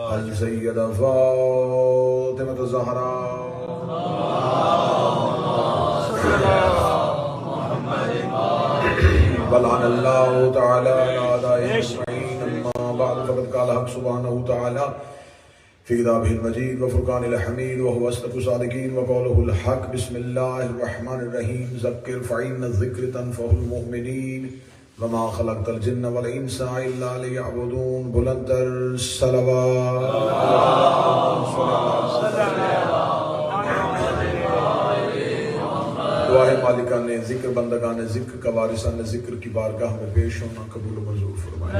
السيدة فاطمة الزهراء ولعن الله تعالى على أعدائهم أجمعين. أما بعد فقد قال حق سبحانه تعالى في كتابه المجيد وفرقان الحميد وهو أصدق الصادقين وقوله الحق. بسم الله الرحمن الرحيم. ذكر فإن الذكر تنفع المؤمنين وما خلقت الجن والإنس إلا ليعبدون. بلندر صلوات. دعائے مالکان ذکر بندگان ذکر کا وارثان ذکر کی بارگاہ میں پیش ہونا قبول و منظور فرمائے.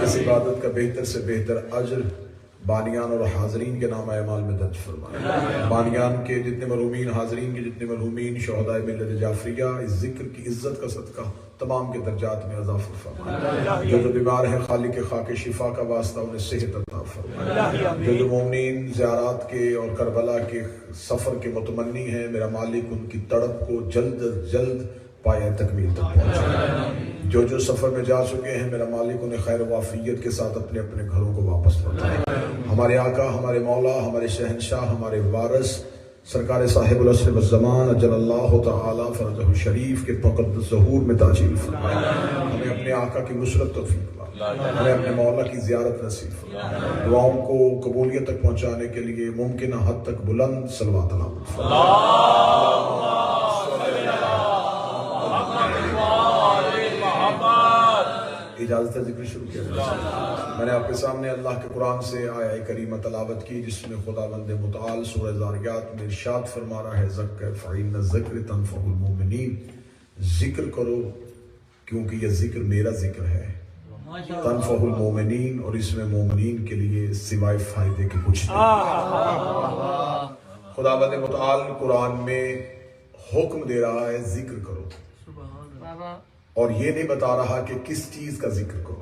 اس عبادت کا بہتر سے بہتر اجر بانیان اور حاضرین کے نام اعمال میں درج فرمائے. بانیان کے جتنے مرحومین، حاضرین کے جتنے مرحومین، شہدائے ملت جعفریہ، اس ذکر کی عزت کا صدقہ تمام کے درجات میں اضافہ فرمائے. جو بیمار ہیں خالق خاک شفا کا واسطہ انہیں صحت عطا فرمائے. جو مومنین زیارات کے اور کربلا کے سفر کے متمنی ہیں، میرا مالک ان کی تڑپ کو جلد از جلد پایہ تکمیل تک پہنچائے. جو سفر میں جا چکے ہیں، میرا مالک انہیں خیر و عافیت کے ساتھ اپنے اپنے گھروں کو واپس لوٹائے. ہمارے آقا، ہمارے مولا، ہمارے شہنشاہ، ہمارے وارث سرکار صاحب العصر والزمان اجل اللہ تعالی فرجہ الشریف کے مقدس ظہور میں تاجیل فرمائے. ہمیں اپنے آقا کی نصرت توفیق فرمائے. ہمیں اپنے مولا کی زیارت نصیب فرمائے. دعاؤں کو قبولیت تک پہنچانے کے لیے ممکنہ حد تک بلند صلوات اللہ فرمائے. اجازت ہے ذکر شروع کیا جائے. میں نے آپ کے سامنے اللہ کے قرآن سے آیہ کریمہ تلاوت کی، جس میں خداوند متعال سورہ ذاریات میں ارشاد فرما رہا ہے ذکر فإن الذکر تنفع المؤمنین. ذکر کرو کیونکہ یہ ذکر میرا ذکر ہے. تنفع المؤمنین، اور اس میں مومنین کے لیے سوائے فائدے کے کچھ نہیں. خداوند متعال قرآن میں حکم دے رہا ہے ذکر کرو، اور یہ نہیں بتا رہا کہ کس چیز کا ذکر کرو.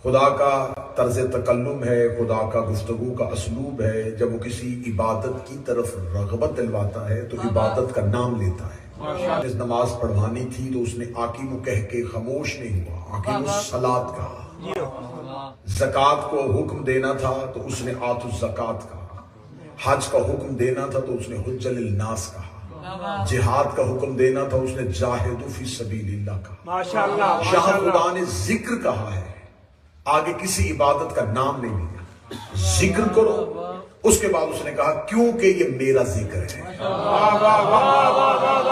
خدا کا طرز تکلم ہے، خدا کا گفتگو کا اسلوب ہے. جب وہ کسی عبادت کی طرف رغبت دلواتا ہے تو عبادت کا نام لیتا ہے. جس نماز پڑھوانی تھی تو اس نے آقیمو کہہ کے خاموش نہیں ہوا، آقیمو الصلاۃ کہا. زکوٰۃ کو حکم دینا تھا تو اس نے آتوا الزکوٰۃ کہا. حج کا حکم دینا تھا تو اس نے حج للناس کہا. جہاد کا حکم دینا تھا اس نے جاہدوا فی سبیل اللہ کہا. یہاں خدا نے ذکر کہا ہے، آگے کسی عبادت کا نام نہیں لیا. ذکر کرو، اس کے بعد اس نے کہا کیونکہ یہ میرا ذکر ہے.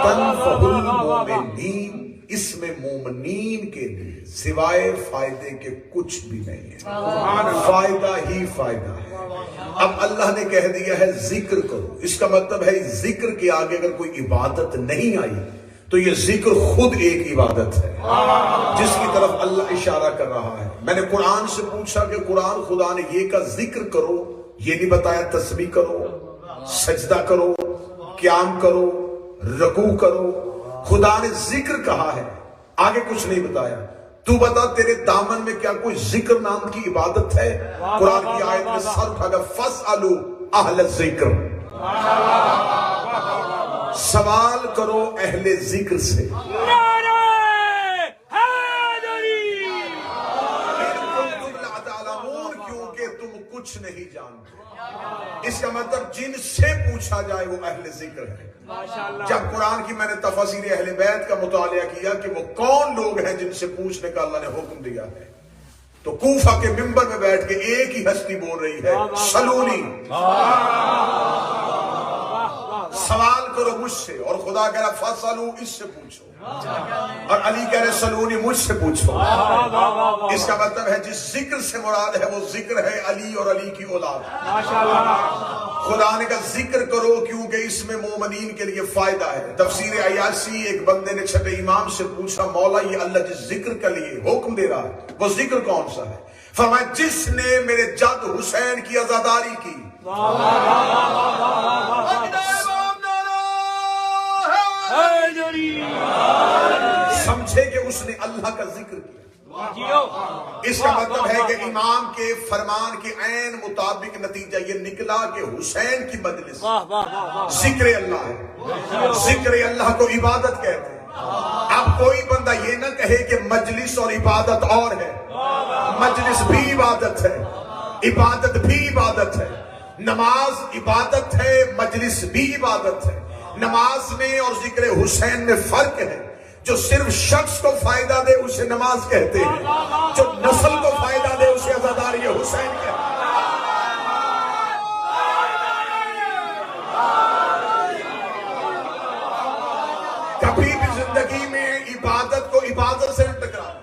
تنفع المؤمنین، اس میں مومنین کے لیے سوائے فائدے کے کچھ بھی نہیں ہے، فائدہ ہی فائدہ ہے. اب اللہ نے کہہ دیا ہے ذکر کرو، اس کا مطلب ہے ذکر کے آگے اگر کوئی عبادت نہیں آئی تو یہ ذکر خود ایک عبادت ہے جس کی طرف اللہ اشارہ کر رہا ہے. میں نے قرآن سے پوچھا کہ قرآن خدا نے یہ کہا ذکر کرو، یہ نہیں بتایا تسبیح کرو، سجدہ کرو، قیام کرو، رکوع کرو. خدا نے ذکر کہا ہے، آگے کچھ نہیں بتایا. تو بتا تیرے دامن میں کیا کوئی ذکر نام کی عبادت ہے؟ قرآن کی آیت میں سر اٹھا کر فَاسْأَلُوا أَهْلَ الذِّكْرِ، سوال کرو اہل ذکر سے. کیونکہ تم کچھ نہیں جانتے. اس کا مطلب جن سے پوچھا جائے وہ اہل ذکر ہے. جب قرآن کی میں نے تفاسیر اہل بیت کا مطالعہ کیا کہ وہ کون لوگ ہیں جن سے پوچھنے کا اللہ نے حکم دیا ہے، تو کوفہ کے منبر میں بیٹھ کے ایک ہی ہستی بول رہی ہے سلونی، سوال کرو مجھ سے. اور خدا کہہ رہا فَاسْأَلُوا، اس سے پوچھو. اور علی کہہ رہے سلونی، مجھ سے پوچھو. اس کا مطلب ہے جس ذکر سے مراد ہے وہ ذکر ہے علی اور علی کی اولاد. خدا نے کہا ذکر کرو کیونکہ اس میں مومنین کے لیے فائدہ ہے. تفسیر عیاسی، ایک بندے نے چھٹے امام سے پوچھا مولا یہ اللہ جس ذکر کے لیے حکم دے رہا ہے وہ ذکر کون سا ہے؟ فرمایا جس نے میرے جد حسین کی عزاداری کی. سمجھے کہ اس نے اللہ کا ذکر کیا. اس کا مطلب ہے کہ امام کے فرمان کے عین مطابق نتیجہ یہ نکلا کہ حسین کی مجلس ذکر اللہ ہے. ذکر اللہ کو عبادت کہتے ہیں. اب کوئی بندہ یہ نہ کہے کہ مجلس اور عبادت اور ہے. مجلس بھی عبادت ہے، عبادت بھی عبادت ہے، نماز عبادت ہے، مجلس بھی عبادت ہے۔ نماز میں اور ذکر حسین میں فرق ہے۔ جو صرف شخص کو فائدہ دے اسے نماز کہتے ہیں، جو نسل کو فائدہ دے اسے عزاداری حسین کہتے ہیں۔ کبھی بھی زندگی میں عبادت کو عبادت سے نہ ٹکرانا۔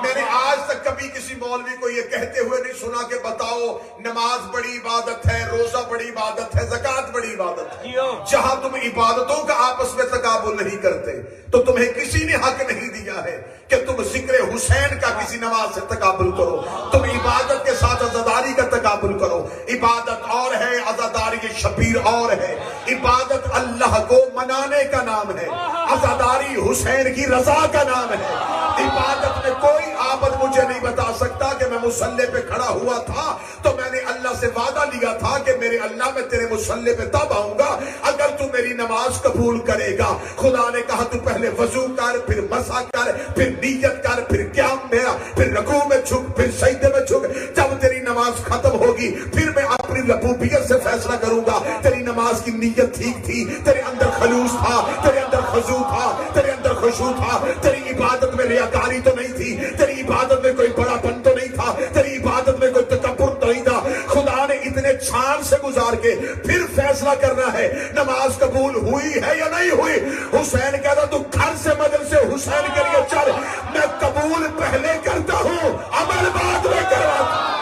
میں نے آج تک کبھی کسی مولوی کو یہ کہتے ہوئے نہیں سنا کہ بتاؤ نماز بڑی عبادت ہے، روزہ بڑی عبادت ہے، زکوٰۃ بڑی عبادت ہے۔ جہاں تم عبادتوں کا آپس میں تقابل نہیں کرتے تو تمہیں کسی نے حق نہیں دیا ہے کہ تم ذکر حسین کا کسی نماز سے تقابل کرو۔ تم عبادت کے ساتھ عزاداری کا تقابل کرو۔ عبادت اور ہے، عزاداری شبیر اور ہے۔ عبادت اللہ کو منانے کا نام ہے، عزاداری حسین کی رضا کا نام ہے۔ عبادت میں کوئی آبد مجھے نہیں بتا سکتا کہ میں مصلی پہ کھڑا ہوا تھا تو میں نے اللہ سے وعدہ لیا تھا کہ میرے اللہ میں تیرے مصلی پہ تب آؤں گا اگر تو میری نماز قبول کرے گا۔ خدا نے کہا تو پہلے وضو کر، پھر مسح کر، پھر نیت کر، پھر قیام میں، پھر رکوع میں جھک، پھر سجدے میں جھک۔ جب تیری نماز ختم ہوگی پھر میں اپنی ربوبیت سے فیصلہ کروں گا تیری نماز کی نیت ٹھیک تھی، تیرے اندر خلوص تھا، تیرے اندر خضوع تھا، تیرے اندر خشوع تھا، تیری عبادت میں ریاکاری تو نہیں تھی، تیری عبادت میں کوئی بڑا پن تو نہیں تھا، تیری عبادت میں کوئی تکبر تو نہیں تھا۔ خدا نے اتنے چھان سے گزار کے پھر فیصلہ کرنا ہے نماز قبول ہوئی ہے یا نہیں ہوئی۔ حسین کہتا تو گھر سے مجلس سے حسین کے لیے چل، میں قبول پہلے کرتا ہوں عمل بعد میں کرواتا ہوں۔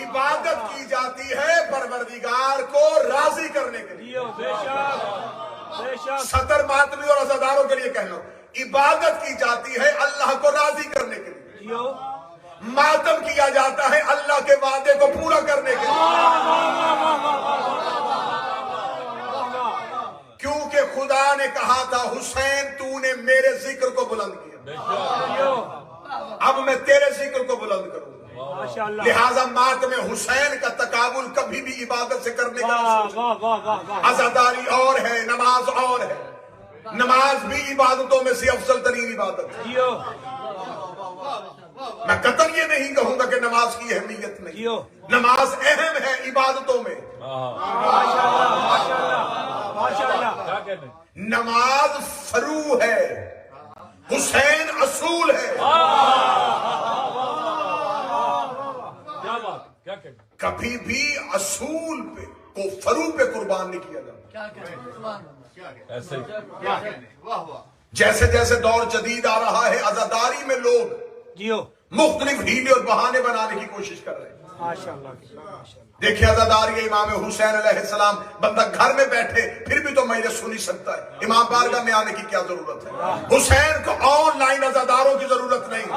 عبادت کی جاتی ہے پروردگار کو راضی کرنے کے لیے۔ صدر ماتمی اور عزاداروں کے لیے کہہ لو، عبادت کی جاتی ہے اللہ کو راضی کرنے کے لیے، ماتم کیا جاتا ہے اللہ کے وعدے کو پورا کرنے کے لیے۔ کیونکہ خدا نے کہا تھا حسین تو نے میرے ذکر کو بلند کیا، اب میں تیرے ذکر کو بلند کروں گا۔ لہذا ماتم حسین کا تقابل کبھی بھی عبادت سے کرنے کا عزاداری اور ہے، نماز اور ہے۔ نماز بھی عبادتوں میں سے افضل ترین عبادت ہے۔ میں قطعاً یہ نہیں کہوں گا کہ نماز کی اہمیت نہیں، نماز اہم ہے عبادتوں میں۔ نماز فروع ہے، حسین اصول ہے۔ کبھی بھی اصول پہ کو فروع پہ قربان نہیں کیا جاتا۔ جیسے جیسے دور جدید آ رہا ہے عزاداری میں لوگ مختلف ہیلے اور بہانے بنانے کی کوشش کر رہے ہیں۔ دیکھیں عزاداری امام حسین علیہ السلام، بندہ گھر میں بیٹھے پھر بھی تو مجلس سن ہی سکتا ہے، امام بارگاہ میں آنے کی کیا ضرورت ہے؟ حسین کو آن لائن عزاداروں کی ضرورت نہیں۔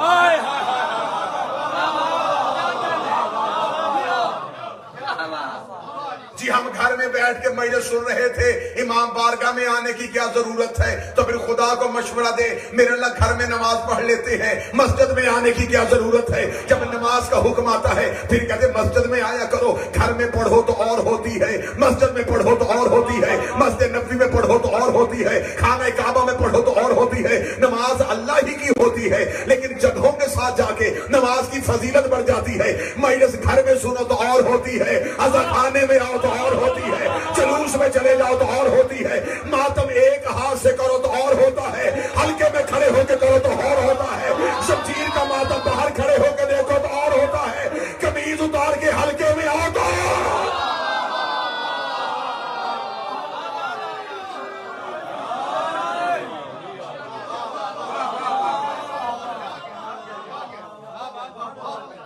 جی ہم گھر میں بیٹھ کے مجلس سن رہے تھے، امام بارگاہ میں آنے کی کیا ضرورت ہے؟ تو پھر خدا کو مشورہ دے، میرے اللہ گھر میں نماز پڑھ لیتے ہیں، مسجد میں آنے کی کیا ضرورت ہے؟ جب نماز کا حکم آتا ہے پھر کہتے مسجد میں آیا کرو، گھر میں پڑھو تو اور ہوتی ہے، مسجد میں پڑھو تو اور ہوتی ہے، مسجد نبوی میں پڑھو تو اور ہوتی ہے، خانہ کعبہ میں پڑھو تو اور ہوتی ہے۔ نماز اللہ ہی کی ہوتی ہے، لیکن جگہوں کے ساتھ جا کے نماز کی فضیلت بڑھ جاتی ہے۔ مجلس گھر میں سنو تو اور ہوتی ہے، عزا خانے میں آؤ تو اور ہوتی ہے، جلوس میں چلے جاؤ تو اور ہوتی ہے، ماتم ایک ہاتھ سے کرو تو اور ہوتا ہے، حلقے میں کھڑے ہو کے کرو تو اور ہوتا ہے، شمشیر کا ماتم باہر کھڑے ہو کے دیکھو تو اور ہوتا ہے، قمیض اتار کے حلقے میں آؤ تو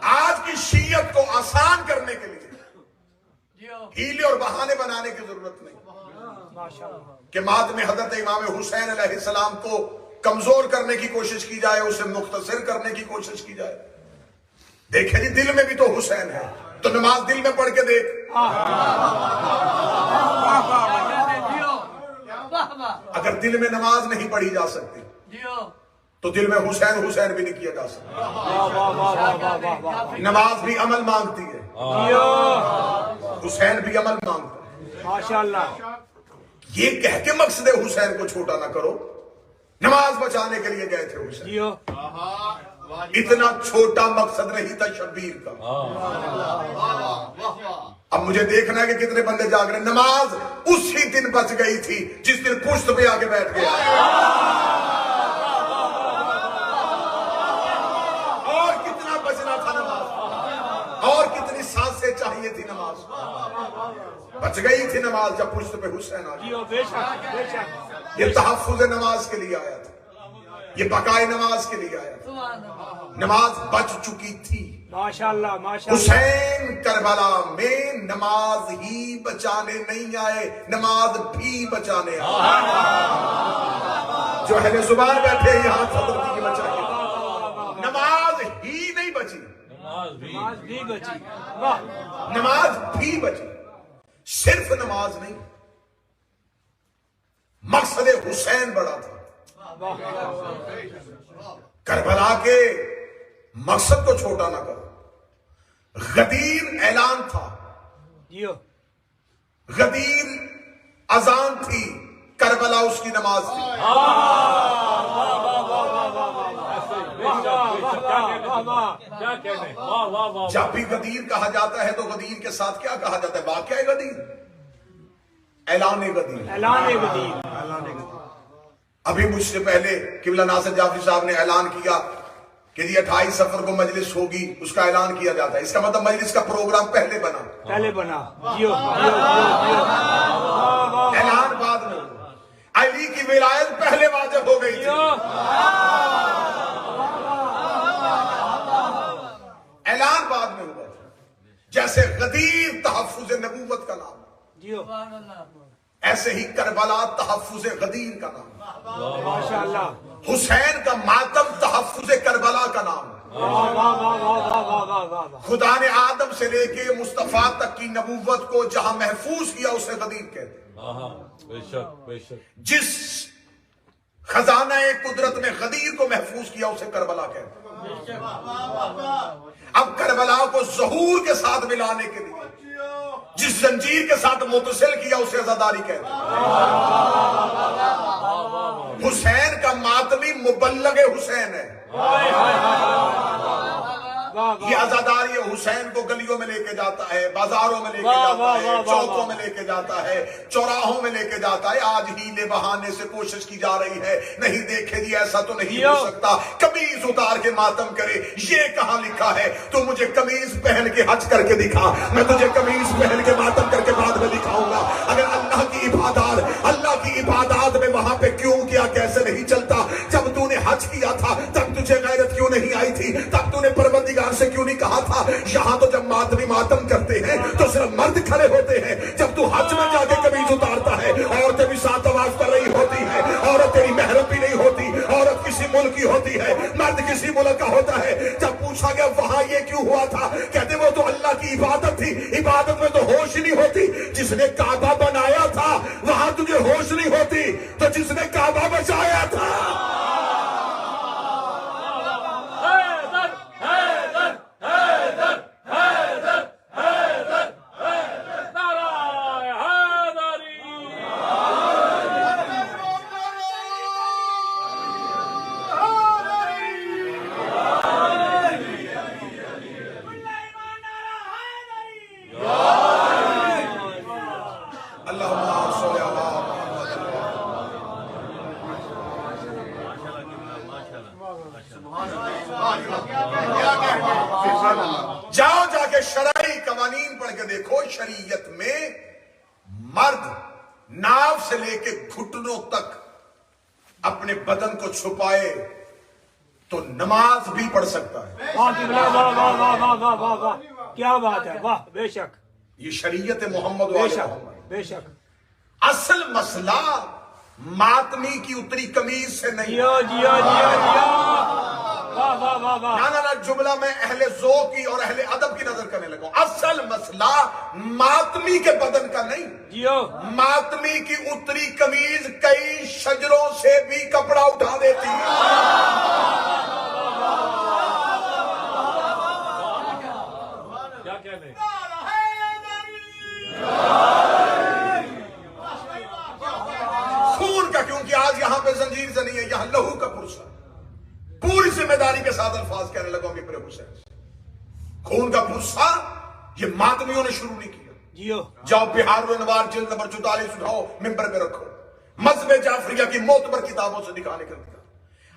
آج کی شیعت کو آسان کرنے کے لیے ہیلے اور بہانے بنانے کی ضرورت نہیں کہ ماتم حضرت امام حسین علیہ السلام کو کمزور کرنے کی کوشش کی جائے، اسے مختصر کرنے کی کوشش کی جائے۔ دیکھیں جی دل میں بھی تو حسین ہے، تو نماز دل میں پڑھ کے دیکھ۔ اگر دل میں نماز نہیں پڑھی جا سکتی تو دل میں حسین حسین بھی نہیں کیا جا سکتا. نماز بھی عمل مانگتی ہے, حسین بھی عمل مانگتا ہے. ماشاءاللہ. یہ کہہ کے مقصد حسین کو چھوٹا نہ کرو, نماز بچانے کے لیے گئے تھے حسین. اتنا چھوٹا مقصد نہیں تھا شبیر کا. اب مجھے دیکھنا ہے کہ کتنے بندے جاگ رہے. نماز اسی دن بچ گئی تھی جس دن پشت پہ آ کے بیٹھ گیا. اور کتنا بچنا تھا نماز, اور کتنی سانسیں چاہیے تھی نماز. بچ گئی تھی نماز جب پشت پہ حسین آ گیا. یہ تحفظ نماز کے لیے آیا تھا, یہ بقائے نماز کے لیے آیا تھا. نماز بچ چکی تھی. ماشاءاللہ ماشاءاللہ. حسین کربلا میں نماز ہی بچانے نہیں آئے, نماز بھی بچانے آئے. جو اہل زبان بیٹھے یہاں حضرت کی بچائیے. نماز ہی نہیں بچی, نماز بھی بچی. نماز بھی بچی. صرف نماز نہیں, مقصد حسین بڑا تھا. کربلا کے مقصد کو چھوٹا نہ کرو. غدیر اعلان تھا, غدیر اذان تھی, کربلا اس کی نماز تھی. جب بھی غدیر کہا جاتا ہے تو غدیر کے ساتھ کیا کہا جاتا ہے؟ واقعہ غدیر, اعلان غدیر. اعلان غدیر. ابھی مجھ سے پہلے قبلہ ناصر جعفری صاحب نے اعلان کیا کہ 28 سفر کو مجلس ہوگی, اس کا اعلان کیا جاتا ہے. اس کا مطلب مجلس کا پروگرام پہلے بنا. اعلان بعد میں. علی کی ولایت پہلے واجب ہو گئی تھی, اعلان بعد میں ہوا تھا. جیسے غدیر تحفظ نبوت کا نام, ایسے ہی کربلا تحفظ غدیر کا نام. ماشاءاللہ. حسین کا ماتم تحفظ کربلا کا نام. خدا نے آدم سے لے کے مصطفیٰ تک کی نبوت کو جہاں محفوظ کیا اسے غدیر کہتے ہیں. جس خزانہ قدرت میں غدیر کو محفوظ کیا اسے کربلا کہتے ہیں. اب کربلا کو ظہور کے ساتھ ملانے کے لیے جس زنجیر کے ساتھ متصل کیا اسے عزاداری کہتے ہیں. حسین کا ماتمی مبلغ حسین ہے. یہ عزاداری حسین کو گلیوں میں لے کے جاتا ہے, بازاروں میں لے کے جاتا ہے, چوکوں میں لے کے جاتا ہے, چوراہوں میں لے کے جاتا ہے. آج ہیلے بہانے سے کوشش کی جا رہی ہے, نہیں دیکھے جی ایسا تو نہیں ہو سکتا, قمیض اتار کے ماتم کرے. یہ کہاں لکھا ہے؟ تو مجھے قمیض پہن کے حج کر کے دکھا, میں تجھے قمیض پہن کے ماتم کر کے بعد میں دکھاؤں گا. اگر اللہ کی عبادات میں وہاں پہ کیوں کیا کیسے نہیں چلتا؟ جب تو نے حج کیا تھا تب تجھے غیرت کیوں نہیں آئی تھی؟ تب تو نے پروردگار سے کیوں نہیں کہا تھا؟ یہاں تو جب ماتمی ماتم کرتے ہیں تو صرف مرد کھڑے ہوتے ہیں. جب تو حج میں جا کے قمیض اتارتا ہے, عورتیں بھی ساتھ طواف کر رہی ہوتی ہے, عورت تیری محرم بھی نہیں ہوتی, عورت کسی ملک کی ہوتی ہے, مرد کسی ملک کا ہوتا ہے. جب پوچھا گیا وہاں یہ کیوں ہوا تھا, کہتے وہ تو اللہ کی عبادت تھی. عبادت میں تو ہوش ہی نہیں ہوتی. جس نے کعبہ بنایا تھا وہاں تجھے ہوش نہیں ہوتی, تو جس نے کعبہ بچایا تھا. جاؤ جا کے شرعی قوانین پڑھ کے دیکھو. شریعت میں مرد ناف سے لے کے گھٹنوں تک اپنے بدن کو چھپائے تو نماز بھی پڑھ سکتا ہے. کیا بات ہے, واہ, بے شک. یہ شریعت محمد و آل محمد. بے شک. اصل مسئلہ ماتمی کی اتری قمیض سے نہیں. نا جملہ میں اہل ذوق کی اور اہل ادب کی نظر کرنے لگا. اصل مسئلہ ماتمی کے بدن کا نہیں, ماتمی کی اتری قمیض کئی شجروں سے بھی کپڑا اٹھا دیتی ہے. پہ زنجیر سے نہیں ہے، یہاں لہو کا پرسہ۔ پوری ذمہ داری کے ساتھ الفاظ کہنے لگا میرے حسین سے، خون کا پرسہ یہ ماتمیوں نے شروع نہیں کیا۔ جیو جاؤ بہار الانوار جلد نمبر 44 اٹھاؤ، ممبر پہ رکھو، مذہب جعفریہ کی معتبر کتابوں سے دکھانے کا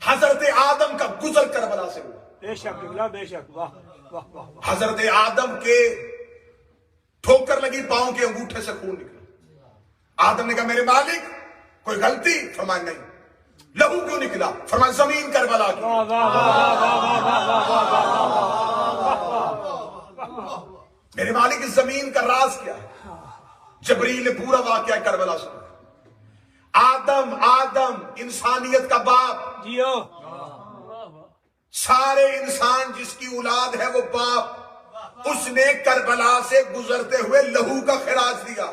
حضرت آدم کا گزر کربلا سے ہوا۔ بے شک قبلہ، بے شک، واہ واہ واہ واہ۔ حضرت آدم کے ٹھوکر لگی پاؤں کے انگوٹھے سے خون نکلا۔ آدم نے کہا میرے مالک کوئی غلطی؟ فرمایا نہیں۔ لہو کیوں نکلا؟ فرمایا زمین کربلا کی۔ واہ واہ واہ واہ واہ واہ واہ۔ میرے مالک اس زمین کا راز کیا ہے؟ جبریل نے پورا واقعہ کربلا سنا۔ آدم انسانیت کا باپ، جیو سارے انسان جس کی اولاد ہے وہ باپ، اس نے کربلا سے گزرتے ہوئے لہو کا خراج دیا۔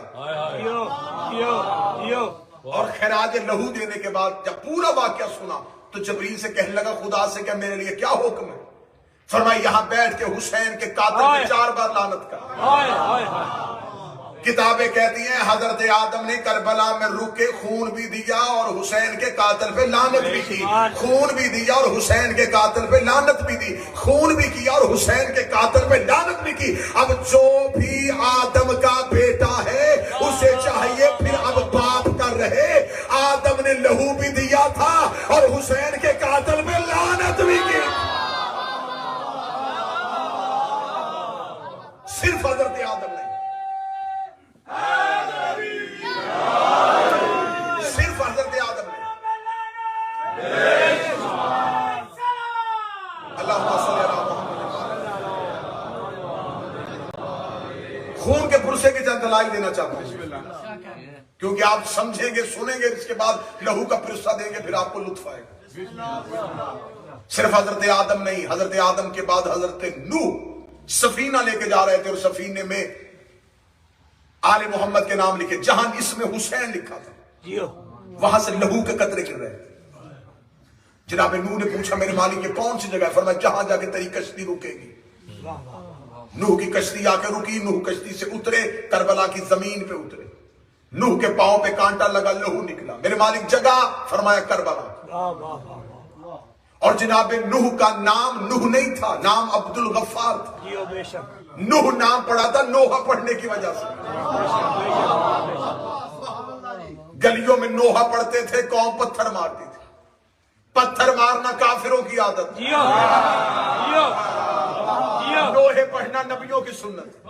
جیو جیو جیو۔ اور خراج لہو دینے کے بعد جب پورا واقعہ سنا تو جبریل سے کہنے لگا خدا سے کہ میرے لیے کیا حکم ہے؟ فرمایا یہاں بیٹھ کے حسین کے قاتل پہ 4 بار لعنت کر۔ ہائے ہائے ہائے۔ کتابیں کہتی ہیں حضرت آدم نے کربلا میں رک کے خون بھی دیا اور حسین کے قاتل پہ لعنت بھی کی، خون بھی دیا اور حسین کے قاتل پہ لعنت بھی دی، خون بھی کیا اور حسین کے قاتل پہ لعنت بھی کی۔ اب جو بھی آدم کا بیٹا ہے اسے چاہیے پھر اب باپ کا رہے۔ آدم نے لہو بھی دیا تھا اور حسین کے قاتل پہ لعنت بھی کی۔ صرف حضرت آدم نہیں، صرف حضرت آدم نے۔ اللہم صلی علی محمد۔ خون کے پرسے کے چند دلائل دینا چاہتا ہوں کیونکہ آپ سمجھیں گے، سنیں گے، اس کے بعد لہو کا پرسہ دیں گے، پھر آپ کو لطف آئے گا۔ صرف حضرت آدم نہیں، حضرت آدم کے بعد حضرت نوح سفینہ لے کے جا رہے تھے اور سفینے میں آل محمد کے نام لکھے، جہاں اس میں حسین لکھا تھا جیو وہاں سے لہو کے قطرے گر رہے تھے۔ جناب نوح نے پوچھا میرے مالک یہ کون سی جگہ ہے؟ فرمایا جہاں جا کے تیری کشتی رکے گی۔ نوح کی کشتی آ کے رکی، نوح کشتی سے اترے، کربلا کی زمین پہ اترے، نوح کے پاؤں پہ کانٹا لگا، لہو نکلا۔ میرے مالک جگہ؟ فرمایا کربلا۔ واہ واہ واہ۔ اور جناب نوح کا نام نوح نہیں تھا، نام عبد الغفار تھا۔ جیو بے شک۔ نوح نام پڑا تھا نوحہ پڑھنے کی وجہ سے۔ گلیوں میں نوحہ پڑھتے تھے، قوم پتھر مارتی تھی۔ پتھر مارنا کافروں کی عادت، جیو جیو جیو۔ نوحے پڑھنا نبیوں کی سنت۔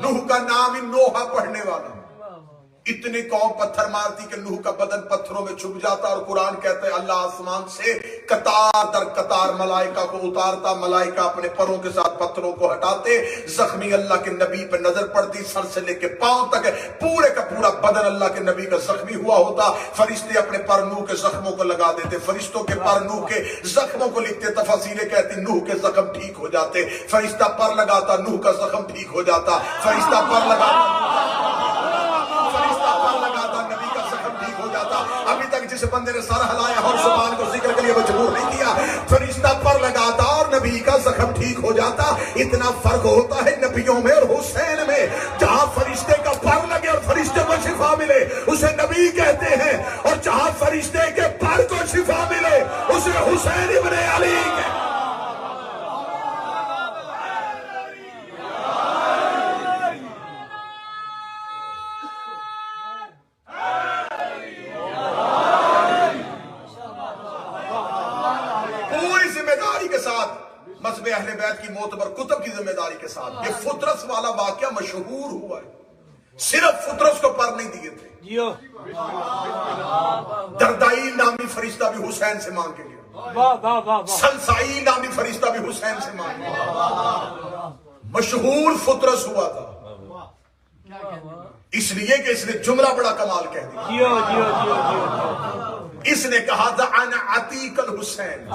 نوح کا نام ہی نوحہ پڑھنے والا۔ اتنی قوم پتھر مارتی کہ نوح کا بدن پتھروں میں چھپ جاتا، اور قرآن کہتا ہے اللہ آسمان سے قطار در قطار ملائکہ کو اتارتا، ملائکہ اپنے پروں کے ساتھ پتھروں کو ہٹاتے، زخمی اللہ کے نبی پہ نظر پڑتی، سر سے لے کے پاؤں تک پورے کا پورا بدن اللہ کے نبی کا زخمی ہوا ہوتا۔ فرشتے اپنے پر نوح کے زخموں کو لگا دیتے، فرشتوں کے پر نوح کے زخموں کو لکھتے، تفاسیریں کہتی نوح کے زخم ٹھیک ہو جاتے، فرشتہ پر لگاتا نوح کا زخم ٹھیک ہو جاتا، فرشتہ پر لگاتا نبی کا زخم ٹھیک ہو جاتا۔ ابھی تک جس بندے نے سر ہلایا اور زبان کو ذکر کے لیے مجبور نہیں کیا، فرشتہ پر لگاتا اور نبی کا زخم ٹھیک ہو جاتا۔ اتنا فرق ہوتا ہے نبیوں میں اور حسین میں، جہاں فرشتے کا پر لگے اور فرشتے کو شفا ملے اسے نبی کہتے ہیں، اور جہاں فرشتے کے پر کو شفا ملے اسے حسین ابن علی کہتے ہیں۔ مذہب اہل بیت کی معتبر کتب کی ذمہ داری کے ساتھ یہ فطرس والا واقعہ مشہور ہوا ہے۔ صرف فطرس کو پر نہیں دیے تھے، جیو دردائیل نامی فرشتہ بھی حسین سے مانگ کے لیا، واہ واہ واہ۔ سلسائیل نامی فرشتہ بھی حسین سے مانگ کے لیا۔ مشہور فطرس ہوا تھا، اس لیے کہ اس نے جملہ بڑا کمال کہہ دیا۔ جیو جیو جیو جیو۔ اس نے کہا تھا انا عتیق الحسین،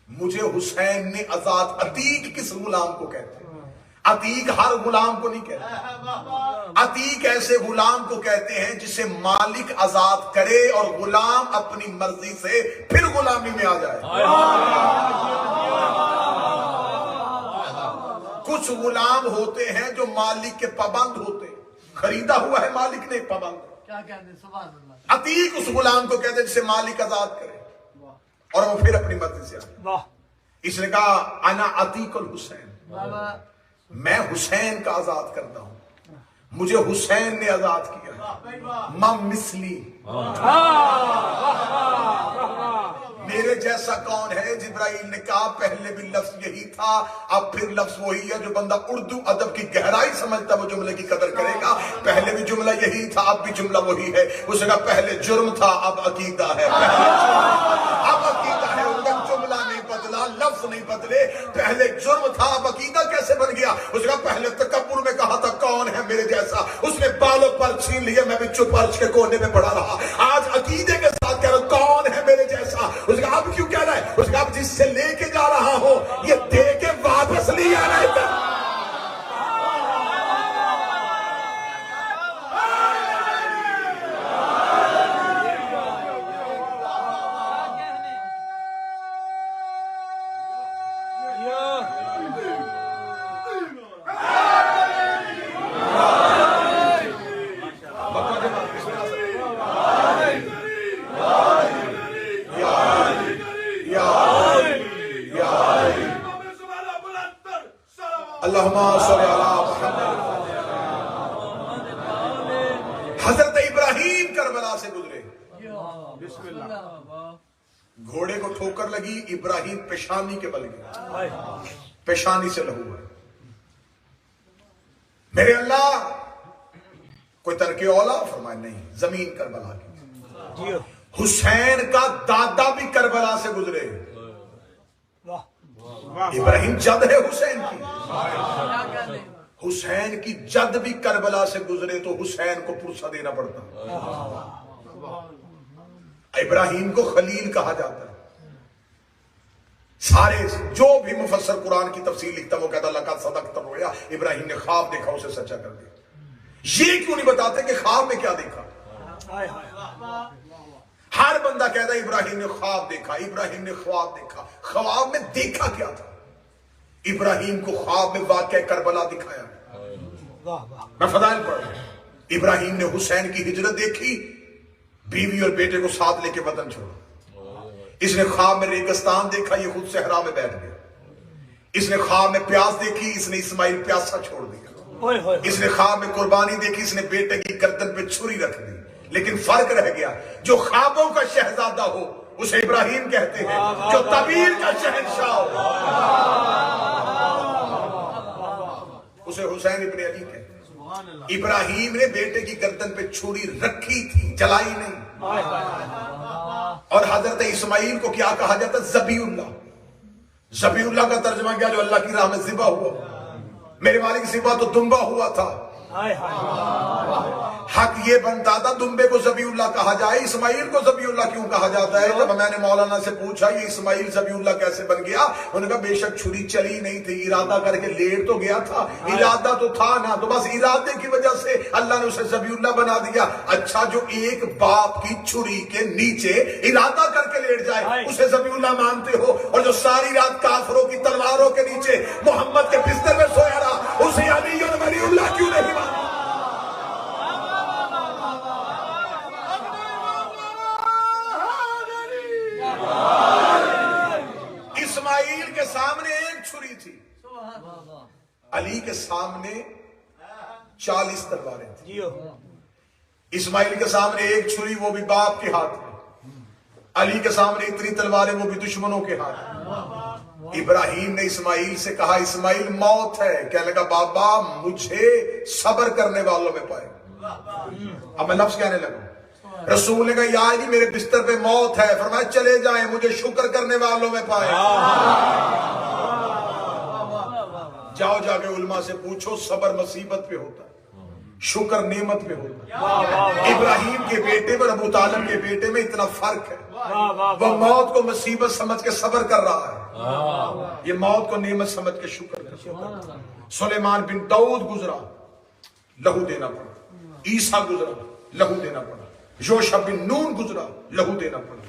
مجھے حسین نے آزاد۔ عتیق کس غلام کو کہتے ہیں؟ عتیق ہر غلام کو نہیں کہتے، عتیق ایسے غلام کو کہتے ہیں جسے مالک آزاد کرے اور غلام اپنی مرضی سے پھر غلامی میں آ جائے۔ کچھ غلام ہوتے ہیں جو مالک کے پابند ہوتے ہیں، خریدا ہوا ہے مالک نے، پابند کیا کہتے ہیں سبحان اللہ. عتیق اس غلام کو کہتے ہیں جسے مالک آزاد کرے اور وہ پھر اپنی مرضی سے آئے. واہ اس نے کہا انا عتیق الحسین، بابا میں حسین کا آزاد کرتا ہوں، مجھے حسین نے آزاد کیا. مم مثلی، میرے جیسا کون ہے؟ جبرائیل نے کہا پہلے بھی لفظ یہی تھا، اب پھر لفظ وہی ہے. جو بندہ اردو ادب کی گہرائی سمجھتا وہ جملے کی قدر کرے گا. پہلے بھی جملہ یہی تھا، اب بھی جملہ وہی ہے. اس نے کہا پہلے جرم تھا اب عقیدہ ہے، اب عقیدہ ہے. جملہ نہیں بدلا، لفظ نہیں بدلے. پہلے جرم تھا اب عقیدہ کیسے بن گیا؟ اس نے کہا پہلے تکبر میں کہا تھا کون ہے میرے جیسا، اس نے بالوں پر چھین لیا، میں بھی چپ عرش کے کونے میں پڑا رہا. آج عقیدے کے ساتھ کہہ رہا کون ہے میرے جیسا. اس نے کہا اب کیوں کہہ رہا ہے؟ اس نے کہا اب جس سے لے کے جا رہا ہوں یہ دے کے واپس لیا نہیں تھا. اللہم صلی علی محمد. حضرت ابراہیم کربلا سے گزرے، بسم اللہ. گھوڑے کو ٹھوکر لگی، ابراہیم پیشانی کے بل گئے، پیشانی سے لہو ہے. میرے اللہ کوئی ترک اولا؟ فرمایا نہیں، زمین کربلا کی. حسین کا دادا بھی کربلا سے گزرے. ابراہیم جد ہے حسین کی، حسین کی جد بھی کربلا سے گزرے تو حسین کو پرسہ دینا پڑتا. ابراہیم کو خلیل کہا جاتا ہے. سارے جو بھی مفسر قرآن کی تفسیر لکھتا وہ کہتا لقد صدقت الرؤیا، ابراہیم نے خواب دیکھا اسے سچا کر دیا. یہ کیوں نہیں بتاتے کہ خواب میں کیا دیکھا؟ ہر بندہ کہتا ہے ابراہیم نے خواب دیکھا، ابراہیم نے خواب دیکھا. خواب میں دیکھا کیا تھا؟ ابراہیم کو خواب میں واقعہ کربلا دکھایا. میں فضائل پڑھ رہا ہوں. ابراہیم نے حسین کی ہجرت دیکھی، بیوی اور بیٹے کو ساتھ لے کے وطن چھوڑا. اس نے خواب میں ریگستان دیکھا، یہ خود صحرا میں بیٹھ گیا. اس نے خواب میں پیاس دیکھی، اس نے اسماعیل پیاسا چھوڑ دیا. اس نے خواب میں قربانی دیکھی، اس نے بیٹے کی گردن پہ چھری رکھ دی. لیکن فرق رہ گیا، جو خوابوں کا شہزادہ ہو اسے ابراہیم کہتے ہیں، جو تعبیر کا شہنشاہ ہو اسے حسین ابن علی کہتے ہیں. ابراہیم نے بیٹے کی گردن پہ چھری رکھی تھی، جلائی نہیں. اور حضرت اسماعیل کو کیا کہا جاتا؟ ذبی اللہ. ذبی اللہ کا ترجمہ کیا؟ جو اللہ کی راہ میں ذبح ہوا. میرے والد کی ذبح تو دمبا ہوا تھا. حق یہ بنتا تھا دمبے کو ذبی اللہ کہا جائے. اسماعیل کو ذبی اللہ کیوں کہا جاتا ہے؟ جب میں نے مولانا سے پوچھا یہ اسماعیل ذبی اللہ کیسے بن گیا، انہوں نے کہا بے شک چھری چلی نہیں تھی، ارادہ کر کے لیٹ تو گیا تھا. ارادہ تو تھا نا، تو بس ارادے کی وجہ سے اللہ نے اسے ذبی اللہ بنا دیا. اچھا، جو ایک باپ کی چھری کے نیچے ارادہ کر کے لیٹ جائے اسے ذبی اللہ مانتے ہو، اور جو ساری رات کافروں کی تلواروں کے نیچے محمد کے بستر میں سویا رہا اسے علی اور ولی اللہ کیوں نہیں مانتے؟ اسماعیل کے سامنے ایک چھری تھی، علی کے سامنے 40 تلواریں تھیں. اسماعیل کے سامنے ایک چھری، وہ بھی باپ کے ہاتھ میں. علی کے سامنے اتنی تلواریں، وہ بھی دشمنوں کے ہاتھ میں. ابراہیم نے اسماعیل سے کہا اسماعیل موت ہے. کہنے لگا بابا مجھے صبر کرنے والوں میں پائے. اب میں لفظ کہنے لگا. رسول نے کہا یا علی میرے بستر پہ موت ہے. فرمایا چلے جائیں، مجھے شکر کرنے والوں میں پائے. جاؤ جا کے علماء سے پوچھو، صبر مصیبت پہ ہوتا ہے، شکر نعمت پہ ہوتا ہے. ابراہیم کے بیٹے پر ابو طالب کے بیٹے میں اتنا فرق ہے. وہ موت کو مصیبت سمجھ کے صبر کر رہا ہے، یہ موت کو نعمت سمجھ کے شکر کر رہا ہے. سلیمان بن داؤد گزرا، لہو دینا پڑا. عیسیٰ گزرا، لہو دینا پڑا. یوشع بن نون گزرا، لہو دینا پڑا.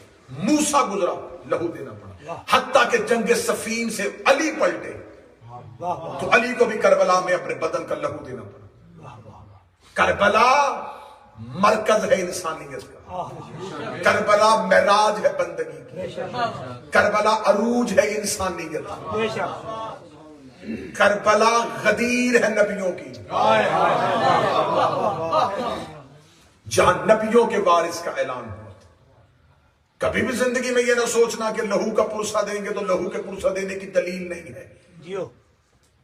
موسیٰ گزرا، لہو دینا پڑا. حتیٰ کہ جنگ صفین سے علی پلٹے تو علی کو بھی کربلا میں اپنے بدن کا لہو دینا پڑا. کربلا مرکز ہے انسانیت کا، کربلا معراج ہے بندگی کی، کربلا عروج ہے انسانیت کا، کربلا غدیر ہے نبیوں کی، جہاں نبیوں کے وارث کا اعلان ہوا۔ کبھی بھی زندگی میں یہ نہ سوچنا کہ لہو کا پرسہ دیں گے تو لہو کے پرسہ دینے کی دلیل نہیں ہے،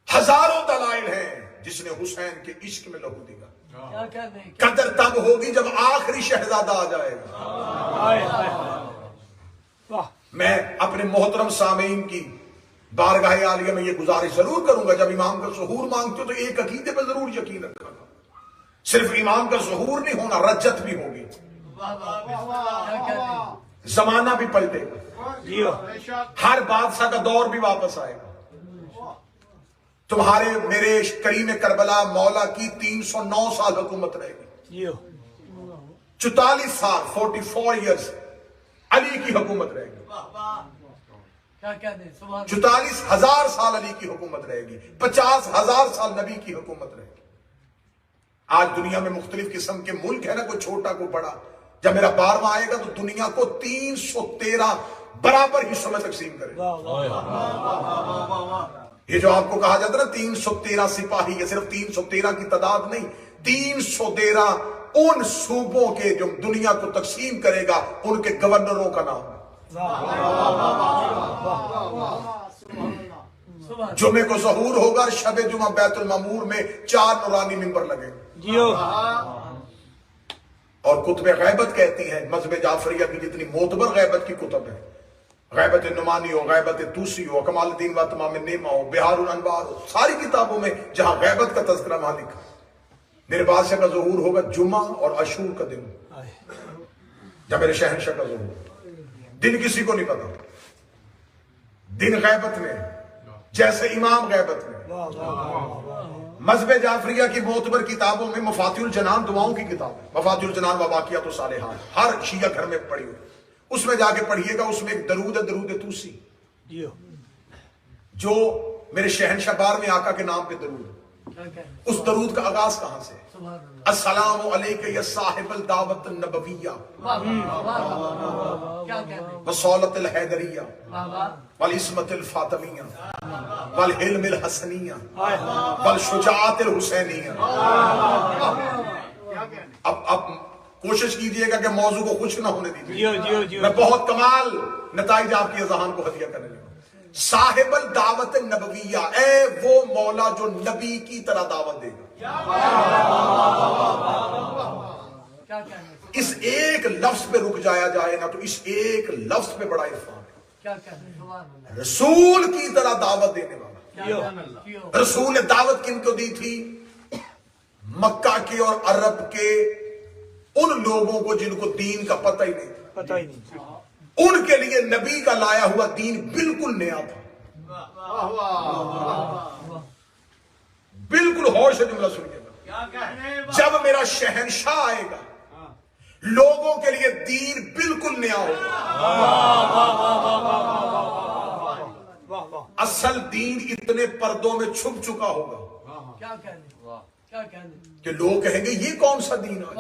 ہزاروں دلائل ہیں جس نے حسین کے عشق میں لہو دیا۔ قدر تب ہوگی جب آخری شہزادہ آ جائے گا۔ میں اپنے محترم سامعین کی بارگاہ عالیہ میں یہ گزارش ضرور کروں گا، جب امام کا ظہور مانگتے ہو تو ایک عقیدے پہ ضرور یقین رکھا گا، صرف امام کا ظہور نہیں ہونا، رجت بھی ہوگی، زمانہ بھی پلٹے گا، ہر بادشاہ کا دور بھی واپس آئے گا۔ تمہارے میرے کریم کربلا مولا کی 309 سال حکومت رہے گی، 44 سال 44 ایئرز علی کی حکومت رہے گی، 44,000 سال علی کی حکومت رہے گی، 50,000 سال نبی کی حکومت رہے گی۔ آج دنیا میں مختلف قسم کے ملک ہے نا، کوئی چھوٹا کوئی بڑا، جب میرا 12واں آئے گا تو دنیا کو 313 برابر حصوں میں تقسیم کرے گا۔ یہ جو آپ کو کہا جاتا ہے نا 313 سپاہی، یہ صرف 313 کی تعداد نہیں، 313 ان صوبوں کے جو دنیا کو تقسیم کرے گا ان کے گورنروں کا نام ہے۔ جمعے کو ظہور ہوگا، شب جمعہ بیت المعمور میں 4 نورانی ممبر لگے، اور کتب غیبت کہتی ہیں مذہب جعفریہ کی جتنی معتبر غیبت کی کتب ہے، غیبت نعمانی ہو، غیبت توسی ہو، کمال الدین و تمام النعمہ ہو، بہار الانوار ہو، ساری کتابوں میں جہاں غیبت کا تذکرہ وہاں لکھا۔ میرے بادشاہ کا ظہور ہوگا جمعہ اور عاشور کا دن، جب میرے شہنشاہ کا ظہور، دن کسی کو نہیں پتا، دن غیبت میں جیسے امام غیبت میں۔ مذہب جعفریہ کی معتبر کتابوں میں مفاتیح الجنان دعاؤں کی کتاب ہے، مفاتیح الجنان و باقیات الصالحات، ہر شیعہ گھر میں پڑھی ہوئی، اس میں جا کے پڑھیے گا، اس میں ایک درود ہے، درود توسی، جو میرے شہنشاہ 12ویں آقا کے نام پہ درود ہے۔ اس درود کا آغاز کہاں سے؟ السلام علیکہ یا صاحب الدعوت النبویہ وصولت الحیدریہ والعصمت الفاطمیہ والحلم الحسنیہ والشجاعت الحسینیہ۔ اب کوشش کیجئے گا کہ موضوع کو خشک نہ ہونے دیجیے، میں بہت کمال نتائج آپ کی اذہان کو ہدیہ کرنے لگا۔ صاحب الدعوت النبویہ، اے وہ مولا جو نبی کی طرح دعوت دے گا۔ اس ایک لفظ پہ رک جایا جائے نا تو اس ایک لفظ پہ بڑا عرفان ہے، رسول کی طرح دعوت دینے والا۔ رسول نے دعوت کن کو دی تھی؟ مکہ کے اور عرب کے ان لوگوں کو جن کو دین کا پتہ ہی نہیں، ان کے لیے نبی کا لایا ہوا دین بالکل نیا تھا۔ بالکل ہوش سے جملہ سنیے گا، جب میرا شہنشاہ آئے گا لوگوں کے لیے دین بالکل نیا ہوگا۔ اصل دین اتنے پردوں میں چھپ چکا ہوگا کہ لوگ کہیں گے یہ کون سا دین آج؟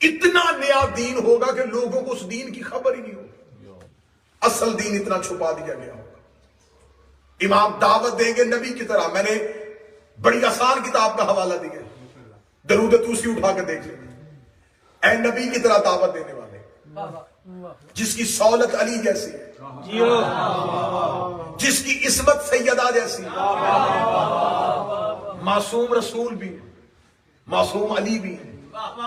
اتنا نیا دین ہوگا کہ لوگوں کو اس دین کی خبر ہی نہیں ہوگی، اصل دین اتنا چھپا دیا گیا ہوگا۔ امام دعوت دیں گے نبی کی طرح، میں نے بڑی آسان کتاب کا حوالہ دیا، درود توسی اٹھا کے دیکھ لیں، اے نبی کی طرح دعوت دینے والے، جس کی سہولت علی جیسی ہے، جس کی عصمت سیدہ جیسی ہے، معصوم رسول بھی ہے، معصوم علی بھی ہے،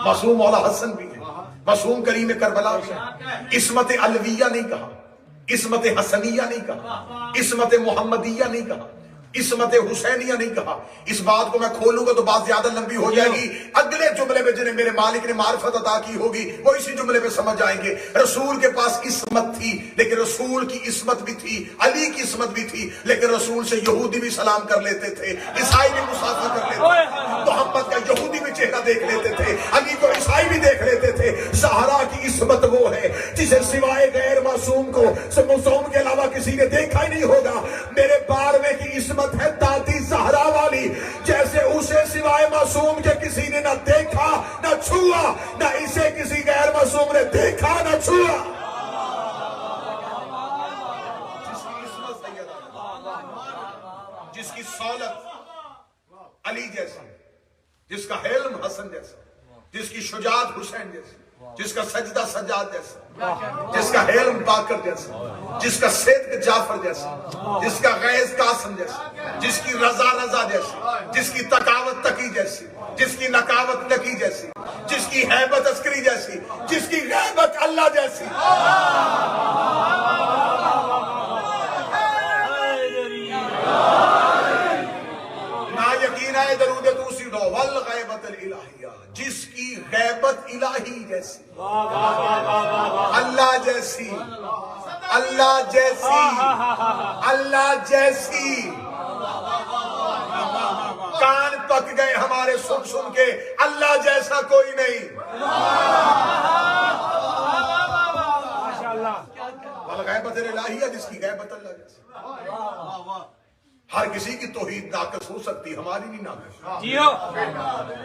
معصوم مولا حسن بھی ہے، معصوم کریم کربلا بھی ہے۔ عصمت علویہ نہیں کہا، عصمت حسنیہ نہیں کہا، عصمت محمدیہ نہیں کہا، عصمت حسینیہ نہیں کہا۔ اس بات کو میں کھولوں گا تو بات زیادہ لمبی ہو جائے گی، اگلے جملے میں جنہیں میرے مالک نے معرفت عطا کی ہوگی وہ اسی جملے میں سمجھ جائیں گے۔ رسول کے پاس عصمت تھی، لیکن رسول کی عصمت بھی تھی، علی کی عصمت بھی تھی، لیکن رسول سے یہودی بھی سلام کر لیتے تھے، عیسائی بھی مسافہ کر لیتے تھے، محمد کا یہودی بھی چہرہ دیکھ لیتے تھے، علی کو عیسائی بھی دیکھ لیتے تھے۔ زہرا کی عصمت وہ ہے جسے سوائے غیر معصوم کو معصوم کے علاوہ کسی نے دیکھا ہی نہیں ہوگا۔ میرے 12ویں کی عصمت ہے دادی زہرا والی، جیسے اسے سوائے معصوم کے کسی نے نہ دیکھا نہ چھوا، نہ اسے کسی غیر معصوم نے دیکھا نہ چھوا۔ جس کی عصمت سیدہ، جس کی سولت علی جیسا، جس کا حلم حسن جیسا، جس کی شجاعت حسین جیسی، جس کا سجدہ سجاد جیسا، جس کا حلم باقر جیسا، جس کا صدق جعفر جیسا، جس کا غیظ قاسم جیسا، جس کی رضا رضا جیسی، جس کی تقاوت تقی جیسی، جس کی نکاوت نکی جیسی، جس کی ہیبت عسکری جیسی، جس کی غیبت اللہ جیسی۔ نا یقین ہے درود دوسری دو والغیبت الالہیہ، جس کی غیبت الہی جیسی، اللہ جیسی، اللہ جیسی، اللہ جیسی۔ کان پک گئے ہمارے سن سن کے، اللہ جیسا کوئی نہیں۔ والغیبت الالہیہ، جس کی غیبت اللہ جیسی۔ ہر کسی کی توحید ناقص ہو سکتی، ہماری نہیں ناقص۔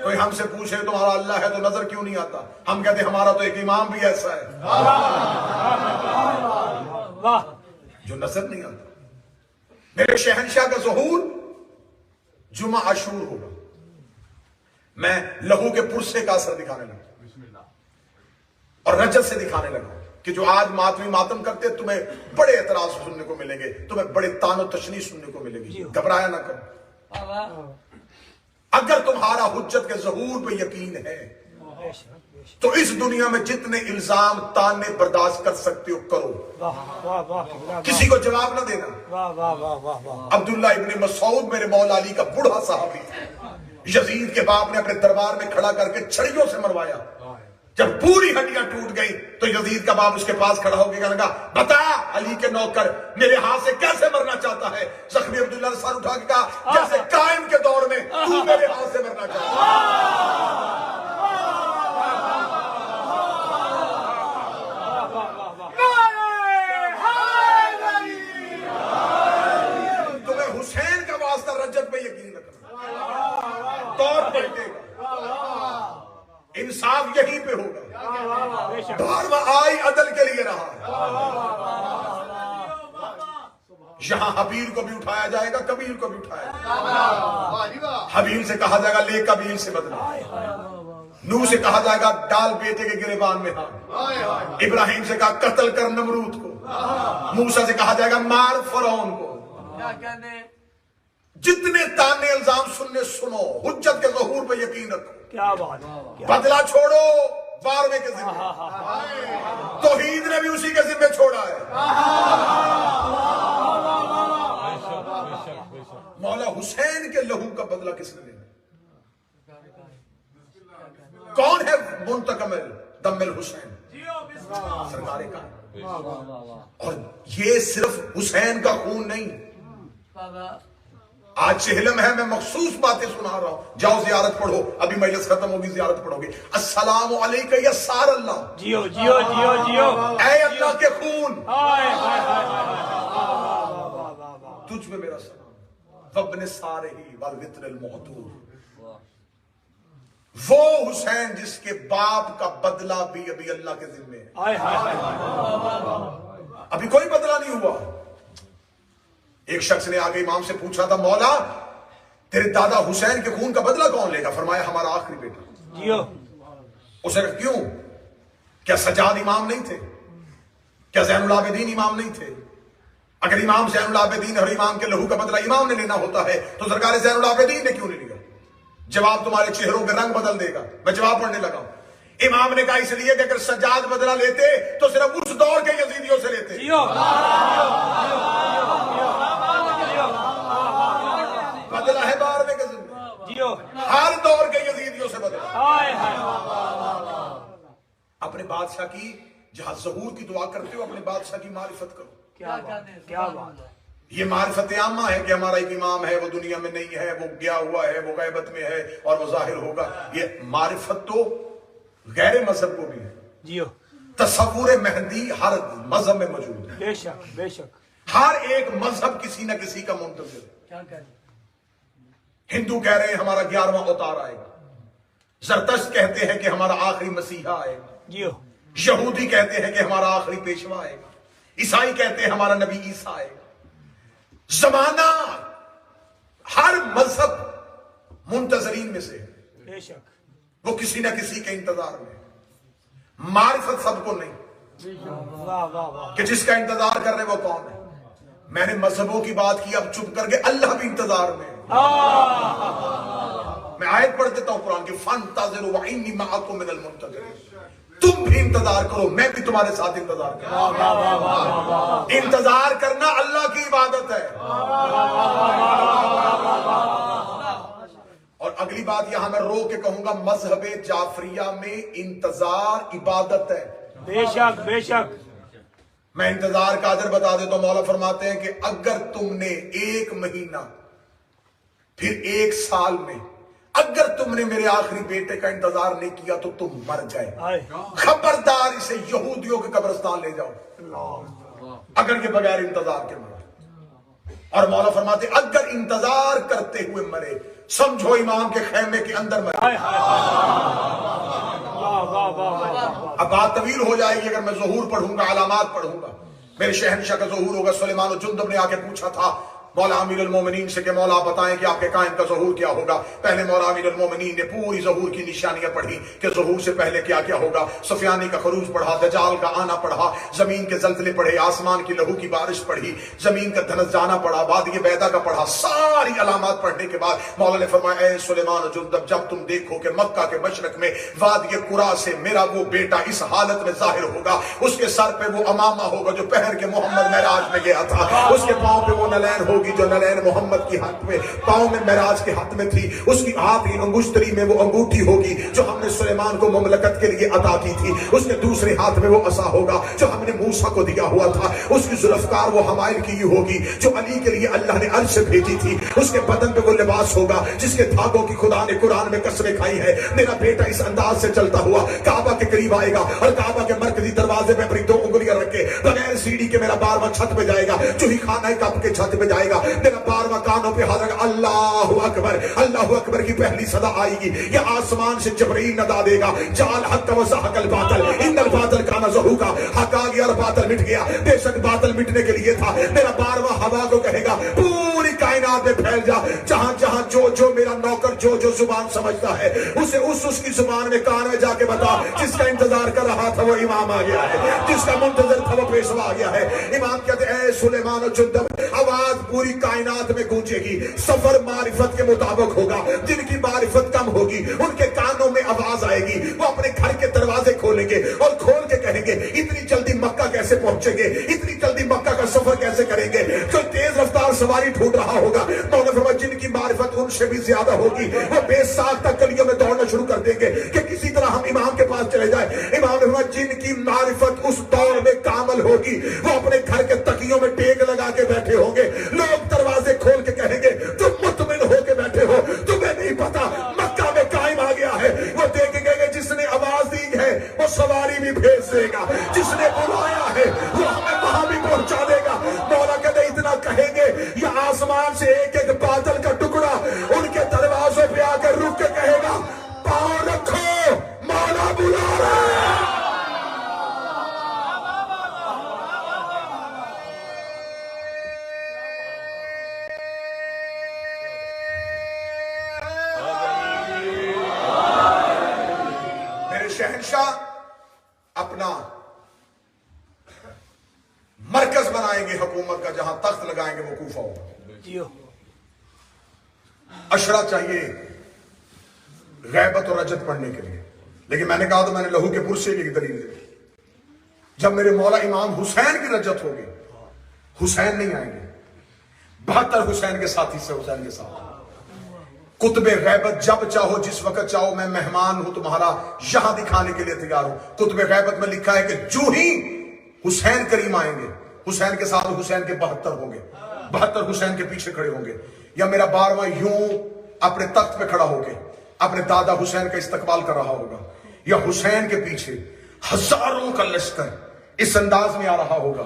کوئی ہم سے پوچھے تمہارا اللہ ہے تو نظر کیوں نہیں آتا، ہم کہتے ہمارا تو ایک امام بھی ایسا ہے جو نظر نہیں آتا۔ میرے شہنشاہ کا ظہور جمعہ عاشور ہوگا، میں لہو کے پرسے کا اثر دکھانے لگا اور رجت سے دکھانے لگا کہ جو آج ماتمی ماتم کرتے تمہیں بڑے اعتراض سننے کو ملیں گے، تمہیں بڑے تان و تشنیع سننے کو ملے گی، گھبرایا نہ کرو۔ اگر تمہارا حجت کے ظہور پہ یقین ہے تو اس دنیا میں جتنے الزام تانے برداشت کر سکتے ہو کرو، کسی کو جواب نہ دینا۔ عبداللہ ابن مسعود میرے مولا علی کا بوڑھا صحابی، یزید کے باپ نے اپنے دربار میں کھڑا کر کے چھڑیوں سے مروایا۔ جب پوری ہڈیاں ٹوٹ گئی تو یزید کا باپ اس کے پاس کھڑا ہو کے کہنے لگا، بتا علی کے نوکر میرے ہاتھ سے کیسے مرنا چاہتا ہے؟ زخمی عبداللہ نے سر اٹھا کے کہا، جیسے قائم کے دور میں تو میرے ہاتھ سے مرنا چاہتا ہے۔ تمہیں حسین کا واسطہ رجب پہ یقین رکھنا، دور پلٹے گا، انصاف یہیں پہ ہوگا، بارما آئی عدل کے لیے رہا ہے۔ یہاں حبیل کو بھی اٹھایا جائے گا، قبیل کو بھی اٹھایا جائے گا۔ حبیل سے کہا جائے گا لے قبیل سے بدلا، نوح سے کہا جائے گا ڈال بیٹے کے گریبان میں ہاتھ، ابراہیم سے کہا قتل کر نمرود کو، موسیٰ سے کہا جائے گا مار فرعون کو۔ جتنے تانے الزام سننے سنو، حجت کے ظہور پہ یقین رکھو، کیا بات، بدلہ چھوڑو بارہویں کے ذمہ، توحید نے بھی اسی کے ذمہ چھوڑا ہے۔ مولا حسین کے لہو کا بدلہ کس نے لینا؟ کون ہے منتقم دم الحسین؟ سرکار کا۔ اور یہ صرف حسین کا خون نہیں، آج چہلم ہے، میں مخصوص باتیں سنا رہا ہوں، جاؤ زیارت پڑھو، ابھی مجلس ختم ہوگی زیارت پڑھو گے۔ السلام علیکہ یا سار اللہ، جیو جیو جیو جیو، اے اللہ کے خون، تجھ میں میرا سلام، وابن سارہی والوطر المعطور۔ وہ حسین جس کے باپ کا بدلہ بھی ابھی اللہ کے ذمہ ہے، ابھی کوئی بدلہ نہیں ہوا۔ ایک شخص نے آگے امام سے پوچھا تھا، مولا تیرے دادا حسین کے خون کا بدلہ کون لے گا؟ فرمایا ہمارا آخری بیٹا۔ جیو۔ اسے کہا کیوں؟ کیا سجاد امام نہیں تھے؟ کیا زین العابدین امام نہیں تھے؟ اگر امام زین العابدین اور امام کے لہو کا بدلہ امام نے لینا ہوتا ہے تو سرکار زین العابدین نے کیوں نہیں لیا؟ جواب تمہارے چہروں کے رنگ بدل دے گا۔ میں جواب پڑھنے لگا ہوں۔ امام نے کہا اس لیے کہ اگر سجاد بدلہ لیتے تو صرف اس دور کے یزیدیوں سے لیتے۔ بدلہ ہے بارہویں کے ذمہ، ہر دور کے یزیدیوں سے بدلہ۔ اپنے بادشاہ کی جہاں ظہور کی دعا کرتے ہو، اپنے بادشاہ کی معرفت کرو۔ کیا بات ہے، یہ معرفت عامہ ہے کہ ہمارا ایک امام ہے، وہ دنیا میں نہیں ہے، وہ گیا ہوا ہے، وہ غیبت میں ہے اور وہ ظاہر ہوگا۔ یہ معرفت تو غیر مذہب کو بھی ہے۔ جیو، تصور مہدی ہر مذہب میں موجود ہے، بے شک بے شک۔ ہر ایک مذہب کسی نہ کسی کا منتظر ہے۔ ہندو کہہ رہے ہیں ہمارا 11واں اوتار آئے گا، زرتشت کہتے ہیں کہ ہمارا آخری مسیحا آئے گا، جیو یہودی کہتے ہیں کہ ہمارا آخری پیشوا آئے گا، عیسائی کہتے ہیں ہمارا نبی عیسیٰ آئے گا۔ زمانہ ہر مذہب منتظرین میں سے ہے، بے شک وہ کسی نہ کسی کے انتظار میں ہے۔ معرفت سب کو نہیں واہ واہ واہ کہ جس کا انتظار کر رہے وہ کون ہے۔ میں نے مذہبوں کی بات کی، اب چپ کر کے اللہ بھی انتظار میں ہے۔ میں آیت پڑھ دیتا ہوں قرآن کی، فَانْتَظِرُوا وَإِنِّي مَعَكُمْ مِنَ الْمُنْتَظِرِينَ، تم بھی انتظار کرو، میں بھی تمہارے ساتھ انتظار کروں۔ انتظار کرنا اللہ کی عبادت ہے۔ اور اگلی بات یہاں میں رو کے کہوں گا، مذہب جعفریہ میں انتظار عبادت ہے۔ بے شک بے شک میں انتظار کا اجر بتا دیتا ہوں۔ مولا فرماتے ہیں کہ اگر تم نے 1 مہینہ پھر 1 سال میں اگر تم نے میرے آخری بیٹے کا انتظار نہیں کیا تو تم مر گئے۔ آئے خبردار اسے یہودیوں کے قبرستان لے جاؤ اگر یہ بغیر انتظار کے مرا۔ اور مولا فرماتے اگر انتظار کرتے ہوئے مرے سمجھو امام کے خیمے کے اندر مرے۔ واہ واہ واہ اب بات طویل ہو جائے گی اگر میں ظہور پڑھوں گا، علامات پڑھوں گا۔ میرے شہنشاہ کا ظہور ہوگا۔ سلیمان جندب نے آ کے پوچھا تھا مولا امیر المومنین سے کہ مولا بتائیں کہ آپ کے قائم کا ظہور کیا ہوگا۔ پہلے مولا امیر المومنین نے پوری ظہور کی نشانیاں پڑھی کہ ظہور سے پہلے کیا کیا ہوگا۔ سفیانی کا خروج پڑھا، دجال کا آنا پڑھا، زمین کے زلزلے پڑھے، آسمان کی لہو کی بارش پڑھی، زمین کا دھنس جانا پڑھا، وادی بیدا کا پڑھا۔ ساری علامات پڑھنے کے بعد مولا نے فرمایا اے سلیمان جندب جب تم دیکھو کہ مکہ کے مشرق میں وادی قرا سے میرا وہ بیٹا اس حالت میں ظاہر ہوگا، اس کے سر پہ وہ امامہ ہوگا جو پہن کے محمد معراج میں گیا تھا، اس کے پاؤں پہ وہ نلین ہوگی جو نلین محمد کی ہاتھ میں پاؤں میں معراج کے ہاتھ میں تھی، اس کی ہاتھ کی انگشتری میں وہ انگوٹھی ہوگی جو ہم نے سلیمان کو مملکت کے لیے عطا کی تھی، اس کے دوسرے ہاتھ میں وہ عصا ہوگا جو ہم نے موسیٰ کو دیا ہوا تھا، اس کی ذوالفقار وہ حمائل کی ہوگی جو علی کے لیے اللہ نے عرش سے بھیجی تھی، اس کے بدن پہ وہ لباس ہوگا جس کے دھاگوں کی خدا نے قرآن میں قسمیں کھائی ہے۔ میرا بیٹا اس انداز سے چلتا ہوا کعبہ کے قریب آئے گا اور کعبہ کے مرکزی دروازے پہ اپنی 2 انگلیاں رکھ کے بغیر سیڑھی کے میرا 12واں چھت پہ جائے گا، جو ہی خانہ کعبہ کے چھت پہ جائے گا میرا 12واں کانوں پہ حاضر اللہ اکبر، اللہ اکبر کی پہلی صدا آئے گی، یہ آسمان سے جبرائیل ندا دے گا جال حق و زحق الباطل ان الباطل کان زہوقا، حق آ گیا اور باطل مٹ گیا، بے شک باطل مٹنے کے لیے تھا۔ میرا 12واں ہوا کو کہے گا پوری کائنات میں پھیل جا، جہاں جہاں جو میرا نوکر جو زبان سمجھتا ہے اسے اس کی زبان میں کان میں جا کے بتا، جس کا انتظار کر رہا تھا وہ امام آ گیا ہے، جس کا منتظر تھا وہ پیشوا آ گیا ہے۔ امام کہتے ہیں اے سلیمان و جندب آواز پوری کائنات میں گونجے گی، سفر معرفت کے مطابق ہوگا، جن کی معرفت کم ہوگی ان کے کانوں میں آواز آئے گی، وہ اپنے گھر کے دروازے کھولیں گے اور کھول کے کہیں گے اتنی جلدی مکہ کیسے پہنچیں گے، اتنی جلدی مکہ کا سفر کیسے کریں گے، جو تیز رفتار سواری ڈھونڈ رہا ہوگا مولا فرمایا جن کی معرفت ان سے بھی زیادہ ہوگی وہ بے ساختہ گلیوں میں دوڑنا شروع کر دیں گے کہ کسی طرح ہم امام کے پاس چلے جائیں۔ امام نے فرمایا جن کی معرفت اس دور میں کامل ہوگی وہ اپنے گھر کے تکیوں میں ٹیک لگا کے بیٹھے ہوں گے، لوگ دروازے کھول کے کہیں گے تم مطمئن ہو کے بیٹھے ہو، تمہیں نہیں پتا مکہ میں قائم آ گیا ہے۔ وہ دیکھیں گے کہ جس نے آواز دی ہے وہ سواری بھی بھیج دے گا، جس نے بلایا ہے وہ ہمیں وہاں بھی پہنچا دے گا۔ مولا کہتے اتنا کہیں گے یہ آسمان سے ایک ایک بادل کا ٹکڑا ان کے دروازوں پہ آ کے رک کے کہے گا پاؤں رکھو مولا بلا رہا ہے۔ شہنشاہ اپنا مرکز بنائیں گے حکومت کا، جہاں تخت لگائیں گے وہ کوفہ ہوگا۔ اشرا چاہیے غیبت اور رجت پڑھنے کے لیے، لیکن میں نے کہا تو میں نے لہو کے پرسے کی دلیل دی۔ جب میرے مولا امام حسین کی رجت ہوگی حسین نہیں آئیں گے، 72 حسین کے ساتھی سے حسین کے ساتھ قطب غیبت جب چاہو جس وقت چاہو میں مہمان ہوں تمہارا یہاں دکھانے کے لیے تیار ہوں۔ قطب غیبت میں لکھا ہے کہ جو ہی حسین کریم آئیں گے حسین کے ساتھ حسین کے 72 ہوں گے، 72 حسین کے پیچھے کھڑے ہوں گے، یا میرا 12واں یوں اپنے تخت پہ کھڑا ہو کے اپنے دادا حسین کا استقبال کر رہا ہوگا، یا حسین کے پیچھے ہزاروں کا لشکر اس انداز میں آ رہا ہوگا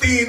3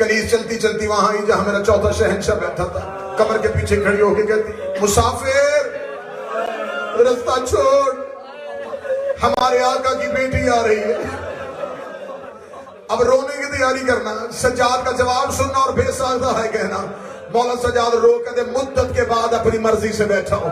کنیز چلتی چلتی وہاں آئی جہاں میرا چوتھا شہنشاہ بیٹھا تھا. کمر کے پیچھے کھڑی ہو کے کہتی مسافر رستہ چھوڑ, ہمارے آقا کی بیٹی آ رہی ہے. اب رونے کی تیاری کرنا, سجاد کا جواب سننا اور بے ساختہ ہے کہنا مولا سجاد رو کہتے مدت کے بعد اپنی مرضی سے بیٹھا ہوں.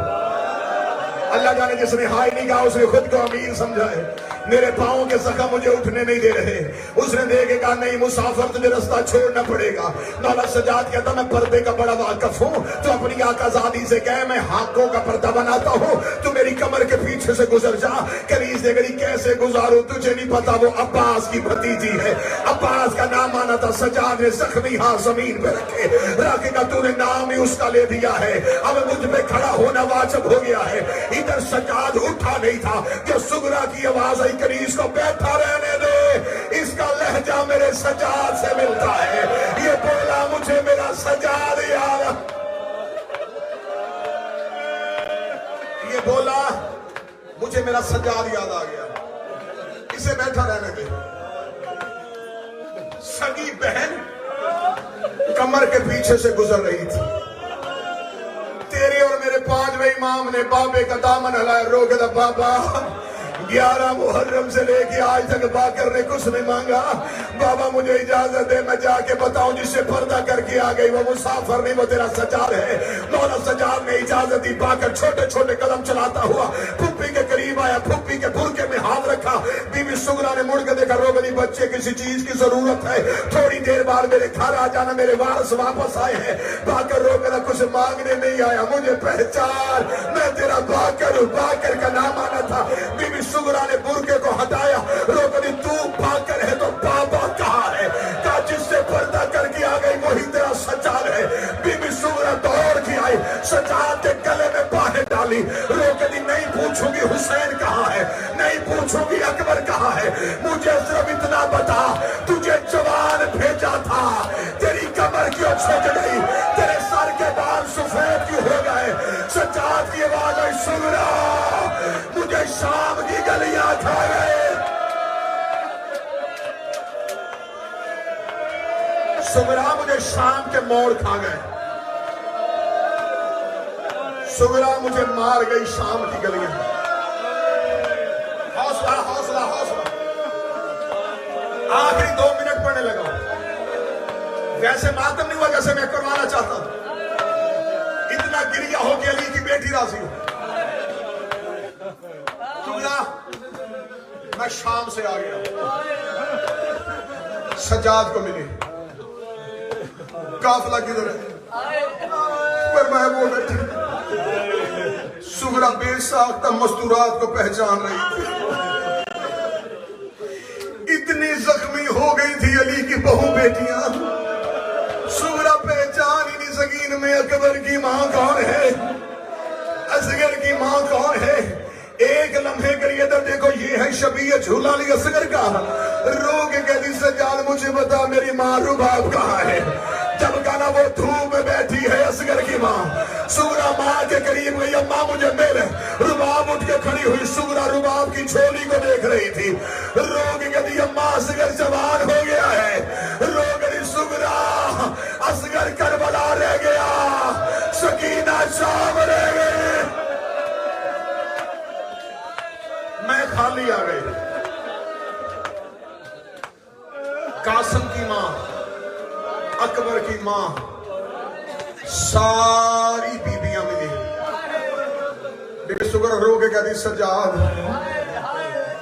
اللہ جانے جس نے ہائی نہیں کہا اس نے خود کو امیر سمجھا ہے. میرے پاؤں کے زخم مجھے اٹھنے نہیں دے رہے. اس نے دیکھے کہا نہیں مسافر تجھے رستہ چھوڑنا پڑے گا. مولا سجاد کہتا میں پردے کا بڑا واقف ہوں, تو اپنی آقا زادی سے کہے میں ہاتھوں کا پردہ بناتا ہوں, تو میری کمر کے پیچھے سے گزر جا. کنیز نے کہی کیسے گزاروں, تجھے نہیں پتا وہ عباس کی بھتیجی ہے. عباس کا نام آنا تھا. سجاد نے زخمی ہاتھ زمین پہ رکھے گا, تو نے نام ہی اس کا لے دیا ہے. اب مجھ پہ کھڑا ہونا واجب ہو گیا ہے. ادھر سجاد اٹھا نہیں تھا کہ سغرا کی آواز آئی کنیز کو بیٹھا رہنے دے, اس کا لہجہ میرے سجاد سے ملتا ہے. یہ بولا مجھے میرا سجاد یاد, یہ بولا مجھے میرا سجاد یاد آ گیا. اسے بیٹھا رہنے دے. سگی بہن کمر کے پیچھے سے گزر رہی تھی. تیرے اور میرے پانچویں امام نے بابے کا دامن ہلایا, رو کے بابا 11 محرم سے لے کے آج تک باقر نے کچھ نہیں مانگا. بابا مجھے اجازت دے میں جا کے بتاؤں جس سے پردہ کر کے آ گئی وہ مسافر نہیں, وہ تیرا سجاد ہے. مولا سجاد نے اجازت دی. باقر چھوٹے چھوٹے قدم چلاتا ہوا پھپھی کے قریب آیا, پھپھی کے برقعے میں ہاتھ رکھا. بی بی سغرا نے مڑ کے دیکھا, رو گئی بچے کسی چیز کی ضرورت ہے, تھوڑی دیر بعد میرے گھر آ جانا, میرے وارث واپس آئے ہیں. باقر رو گیا کچھ مانگنے نہیں آیا, مجھے پہچان میں تیرا باقر ہوں. باقر کا نام آنا تھا. بی بی سغرا نے برقعے کو ہٹایا, رو گئی تو باقر ہے تو بابا کہاں ہے؟ کہا جس سے پردہ کر کے آ گئی وہی تیرا سجاد ہے. بی بی سغرا دوڑ کے آئی, سجاد کے گلے میں باہیں ڈالی. رو گئی نہیں پوچھوں گی حسین کہاں ہے, نہیں پوچھوں گی اکبر کہاں ہے, مجھے صرف اتنا بتا تجھے جوان بھیجا تھا, تیری کمر کیوں چھٹ گئی, تیرے سر کے بال سفید کیوں ہو گئے؟ سجاد کی آواز آئی سغرا مجھے شام کی گلیاں کھا گئے. سغرا مجھے شام کے موڑ کھا گئے. سغرا مجھے مار گئی شام کی گلیاں. حوصلہ حوصلہ حوصلہ. آخری 2 منٹ پڑھنے لگا. ویسے ماتم نہیں ہوا جیسے میں کروانا چاہتا ہوں. اتنا گریا ہو کہ علی کی بیٹی راضی ہو. میں شام سے آ گیا, سجاد کو ملی. قافلہ کدھر ہے؟ پر میں وہ بیٹھی. سغرا بے ساختہ مستورات کو پہچان رہی تھی. اتنی زخمی ہو گئی تھی علی کی بہو بیٹیاں. سغرا پہچان ہی نہیں سکی میں اکبر کی ماں کون ہے, اصغر کی ماں کون ہے. ایک لمحے کے لیے ادھر دیکھو, یہ ہے شبیہ جھولا علی اصغر کا. رو کے کہتی سجاد مجھے بتا میری ماں رباب کہاں ہے. جب کہنا وہ دھوپ میں بیٹھی ہے اصغر کی ماں. سغرا ماں کے قریب گئی, اماں مجھے مل. رباب اٹھ کے کھڑی ہوئی. سغرا رباب کی چھولی کو دیکھ رہی تھی. رو کے کہتی اماں اصغر جوان ہو گیا ہے. رو گئی سغرا اصغر کربلا رہ گیا, سکینہ شام رہ گئی. میں خالی آ گئی. قاسم کی ماں, اکبر کی ماں, ساری بیبیاں ملی. بے سغرا رو کے کہتی سجاد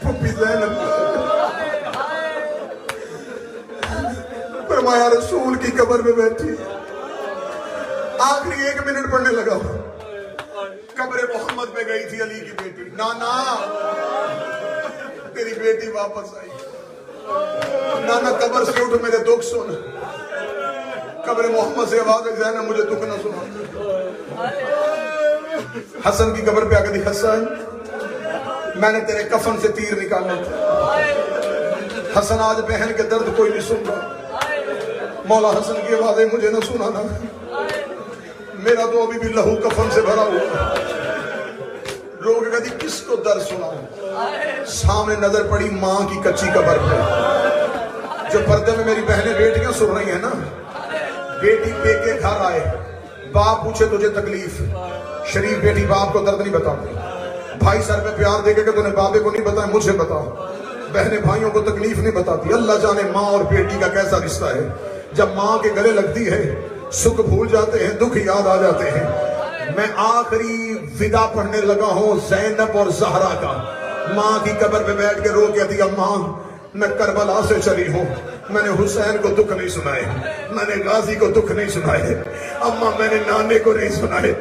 پھپھی زینب فرمایا رسول کی قبر میں بیٹھی. آخری 1 منٹ پڑھنے لگا. قبر محمد میں گئی تھی علی کی بیٹی. نانا تیری بیٹی واپس آئی. نانا قبر سے اٹھ میرے دکھ سن. قبر محمد سے آواز ہے زینب مجھے دکھ نہ سنا. حسن کی قبر پہ آ کے حسن میں نے تیرے کفن سے تیر نکالنا تھا. حسن آج بہن کے درد کوئی نہیں سن رہا. مولا حسن کی آواز ہے مجھے نہ سنانا, میرا تو ابھی بھی لہو کفن سے بھرا ہوا. رو کے کہتی کس کو درد سناؤں. سامنے نظر پڑی ماں کی کچی قبر پہ. جو پردے میں میری بہنیں بیٹیاں سن رہی ہیں نا، بیٹی پے کے گھر آئے، باپ پوچھے تجھے تکلیف، شریف بیٹی باپ کو درد نہیں بتاتی، بھائی سر پہ پیار دے کے کہ تُونے بابے کو نہیں بتایا مجھے بتا، بہنیں بھائیوں کو تکلیف نہیں بتاتی۔ اللہ جانے ماں اور بیٹی کا کیسا رشتہ ہے، جب ماں کے گلے لگتی ہے سکھ بھول جاتے ہیں، دکھ یاد آ جاتے ہیں۔ میں آخری ودا پڑھنے لگا ہوں زینب اور زہرا کا، ماں کی قبر پہ بیٹھ کے رو کہتی اماں میں کربلا سے چلی ہوں، میں نے حسین کو دکھ نہیں سنائے، میں نے غازی کو دکھ نہیں سنائے، اماں میں نے نانے کو نہیں سنائے،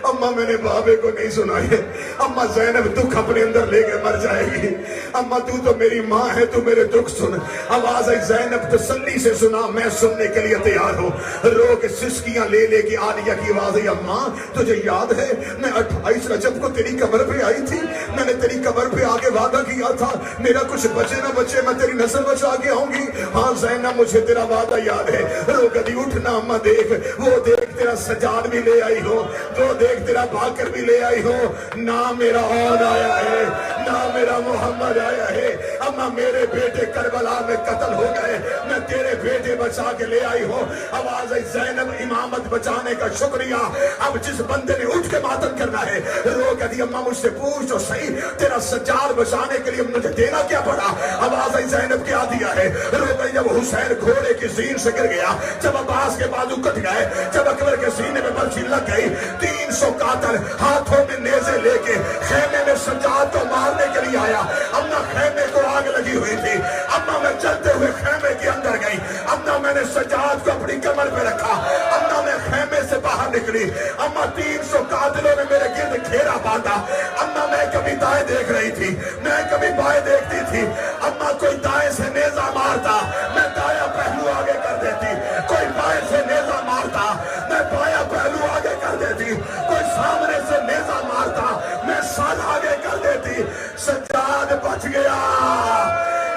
اماں میں نے بابے کو نہیں سنائے، اماں زینب دکھ اپنے اندر لے کے مر جائے گی، اماں تو میری ماں ہے، تو میرے دکھ سن۔ آواز آئی زینب تسلی سے سنا، میں سننے کے لیے تیار ہوں۔ رو کے سسکیاں لے لے کے عالیہ کی آواز آئی اماں تجھے یاد ہے میں 28 رجب کو تیری قبر پہ آئی تھی، میں نے تیری قبر پہ آ کے وعدہ کیا تھا میرا کچھ بچے نہ بچے میں تیری نسل بچا کے آؤں گی۔ ہاں زینب مجھے تیرا وعدہ یاد ہے۔ رو کدی اٹھنا اماں دیکھ، وہ دیکھ تیرا سجاد بھی لے آئی ہو، وہ دیکھ تیرا باکر بھی لے آئی ہو، نہ میرا عون آیا ہے نہ میرا محمد آیا ہے۔ اماں میرے بیٹے کربلا میں قتل ہو گئے، میں تیرے بیٹے بچا کے لے آئی ہوں۔ آواز آئی زینب امامت بچانے کا شکریہ، اب جس بندے نے اٹھ کے ماتم کرنا ہے۔ رو کہتی اماں مجھ سے پوچھ تو صحیح تیرا سجاد بچانے کے لیے مجھے دینا کیا پڑا؟ آواز آئی زینب کیا دیا ہے؟ رو کہتی جب حسین گھوڑے کی زین سے گر گیا، جب عباس کے بازو کٹ گئے، جب اکبر کے سینے میں برچھی لگ گئی، 300 قاتل ہاتھوں میں نیزے لے کے خیمے میں سجاد کو مارنے کے لیے آیا۔ اماں خیمے کو آگ لگی ہوئی تھی، اماں میں چلتے ہوئے خیمے کے اندر گئی، اماں میں نے سجاد کو اپنی کمر پہ رکھا، اماں میں خیمے سے باہر نکلی، اماں 300 قاتلوں نے میرے گرد گھیرا باندھا، اماں میں کبھی دائیں دیکھ رہی تھی، میں کبھی بائیں دیکھتی تھی، اماں کوئی دائیں سے نیزہ مارتا میں دایاں پہلو آگے کر دیتی، کوئی بائیں سے نیزہ مارتا میں بایاں پہلو آگے کر دیتی، کوئی سامنے سے نیزہ مارتا میں سر آگے کر دیتی۔ سجاد بچ گیا،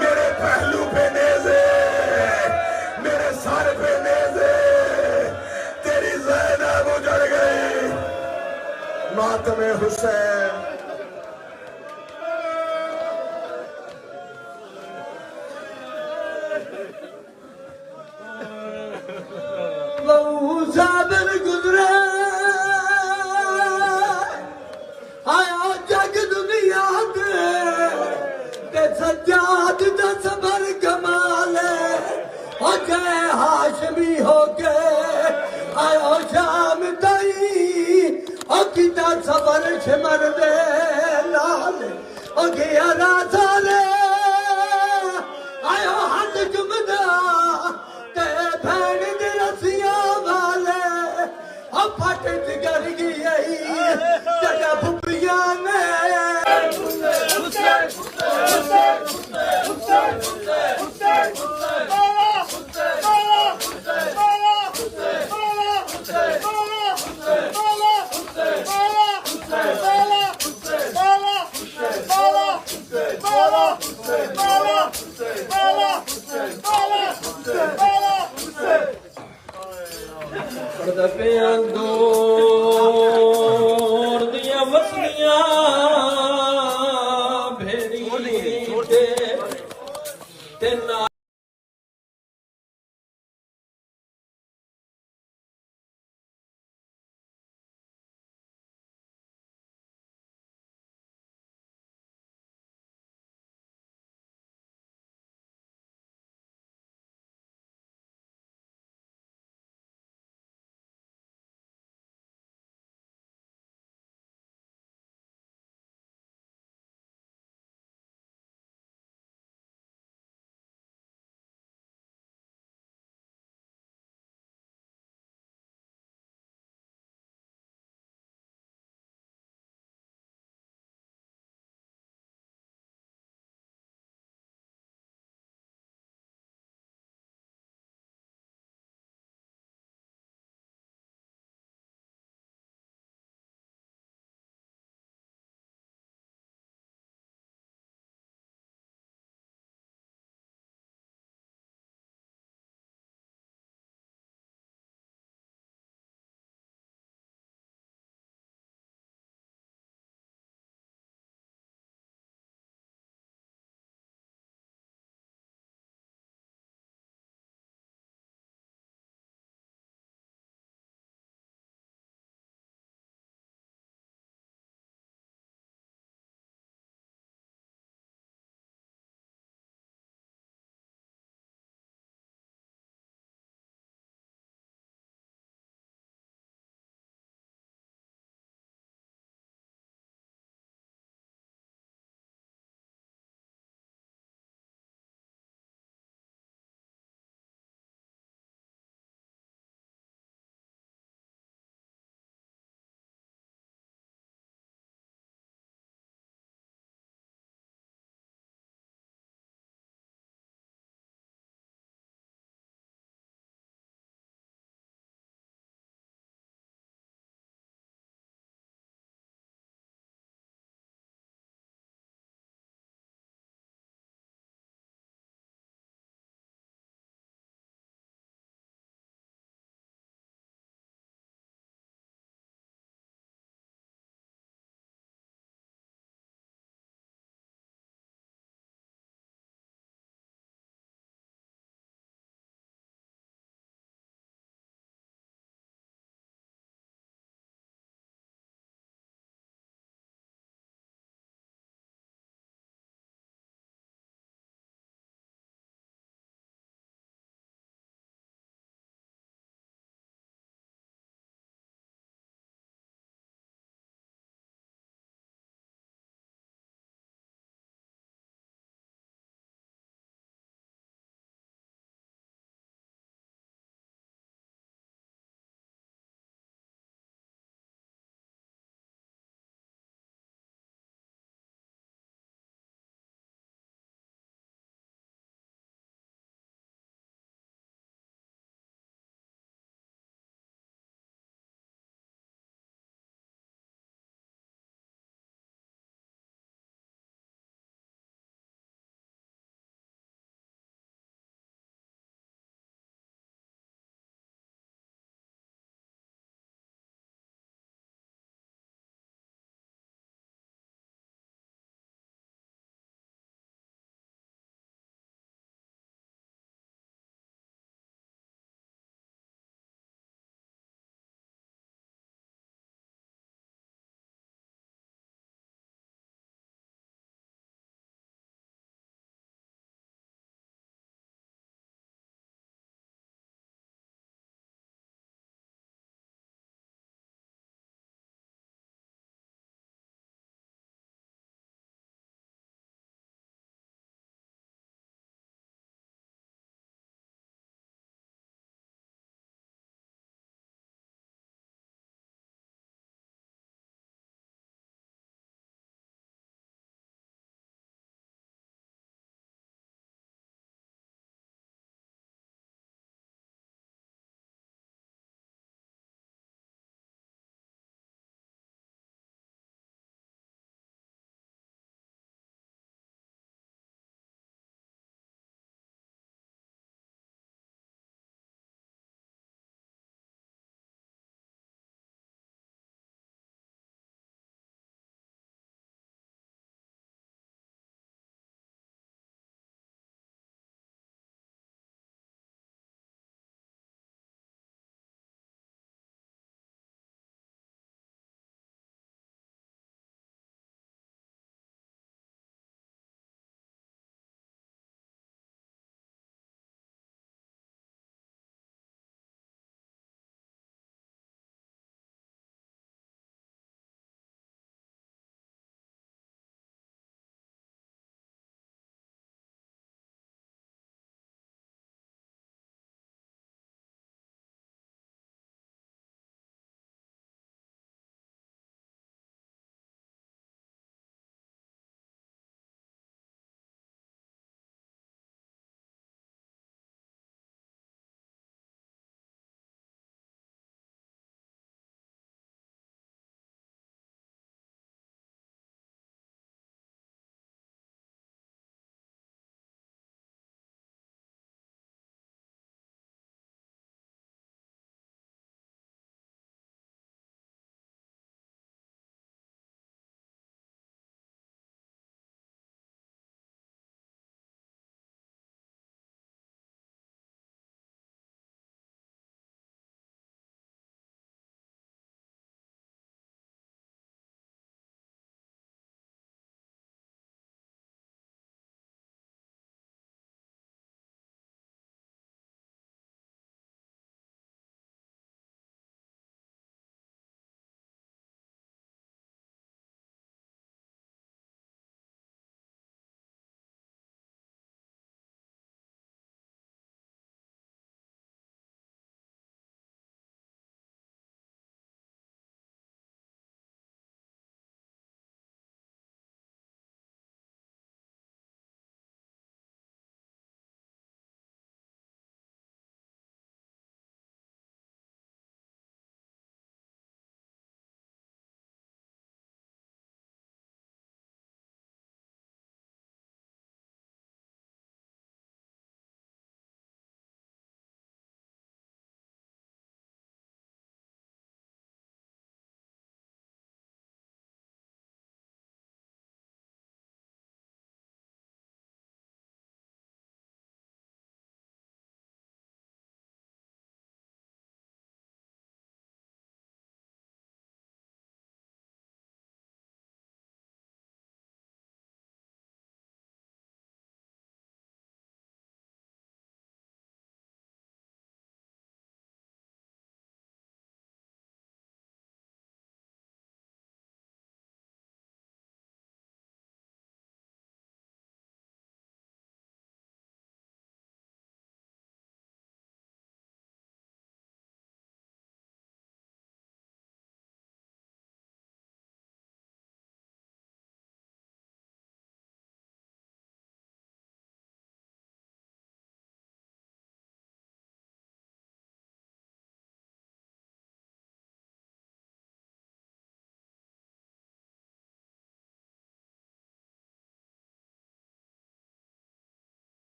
میرے پہلو پہ نیزے، میرے سر پہ نیزے، تیری زینب اجڑ گئی۔ ماتم حسین بہو صابر گزرے آیا جگ دنیا دے سجاد دا صبر کمال ہو جائے ہاشمی ہو کے آیا شام تائی او کیتا صبر شمر دے لال او گیا راز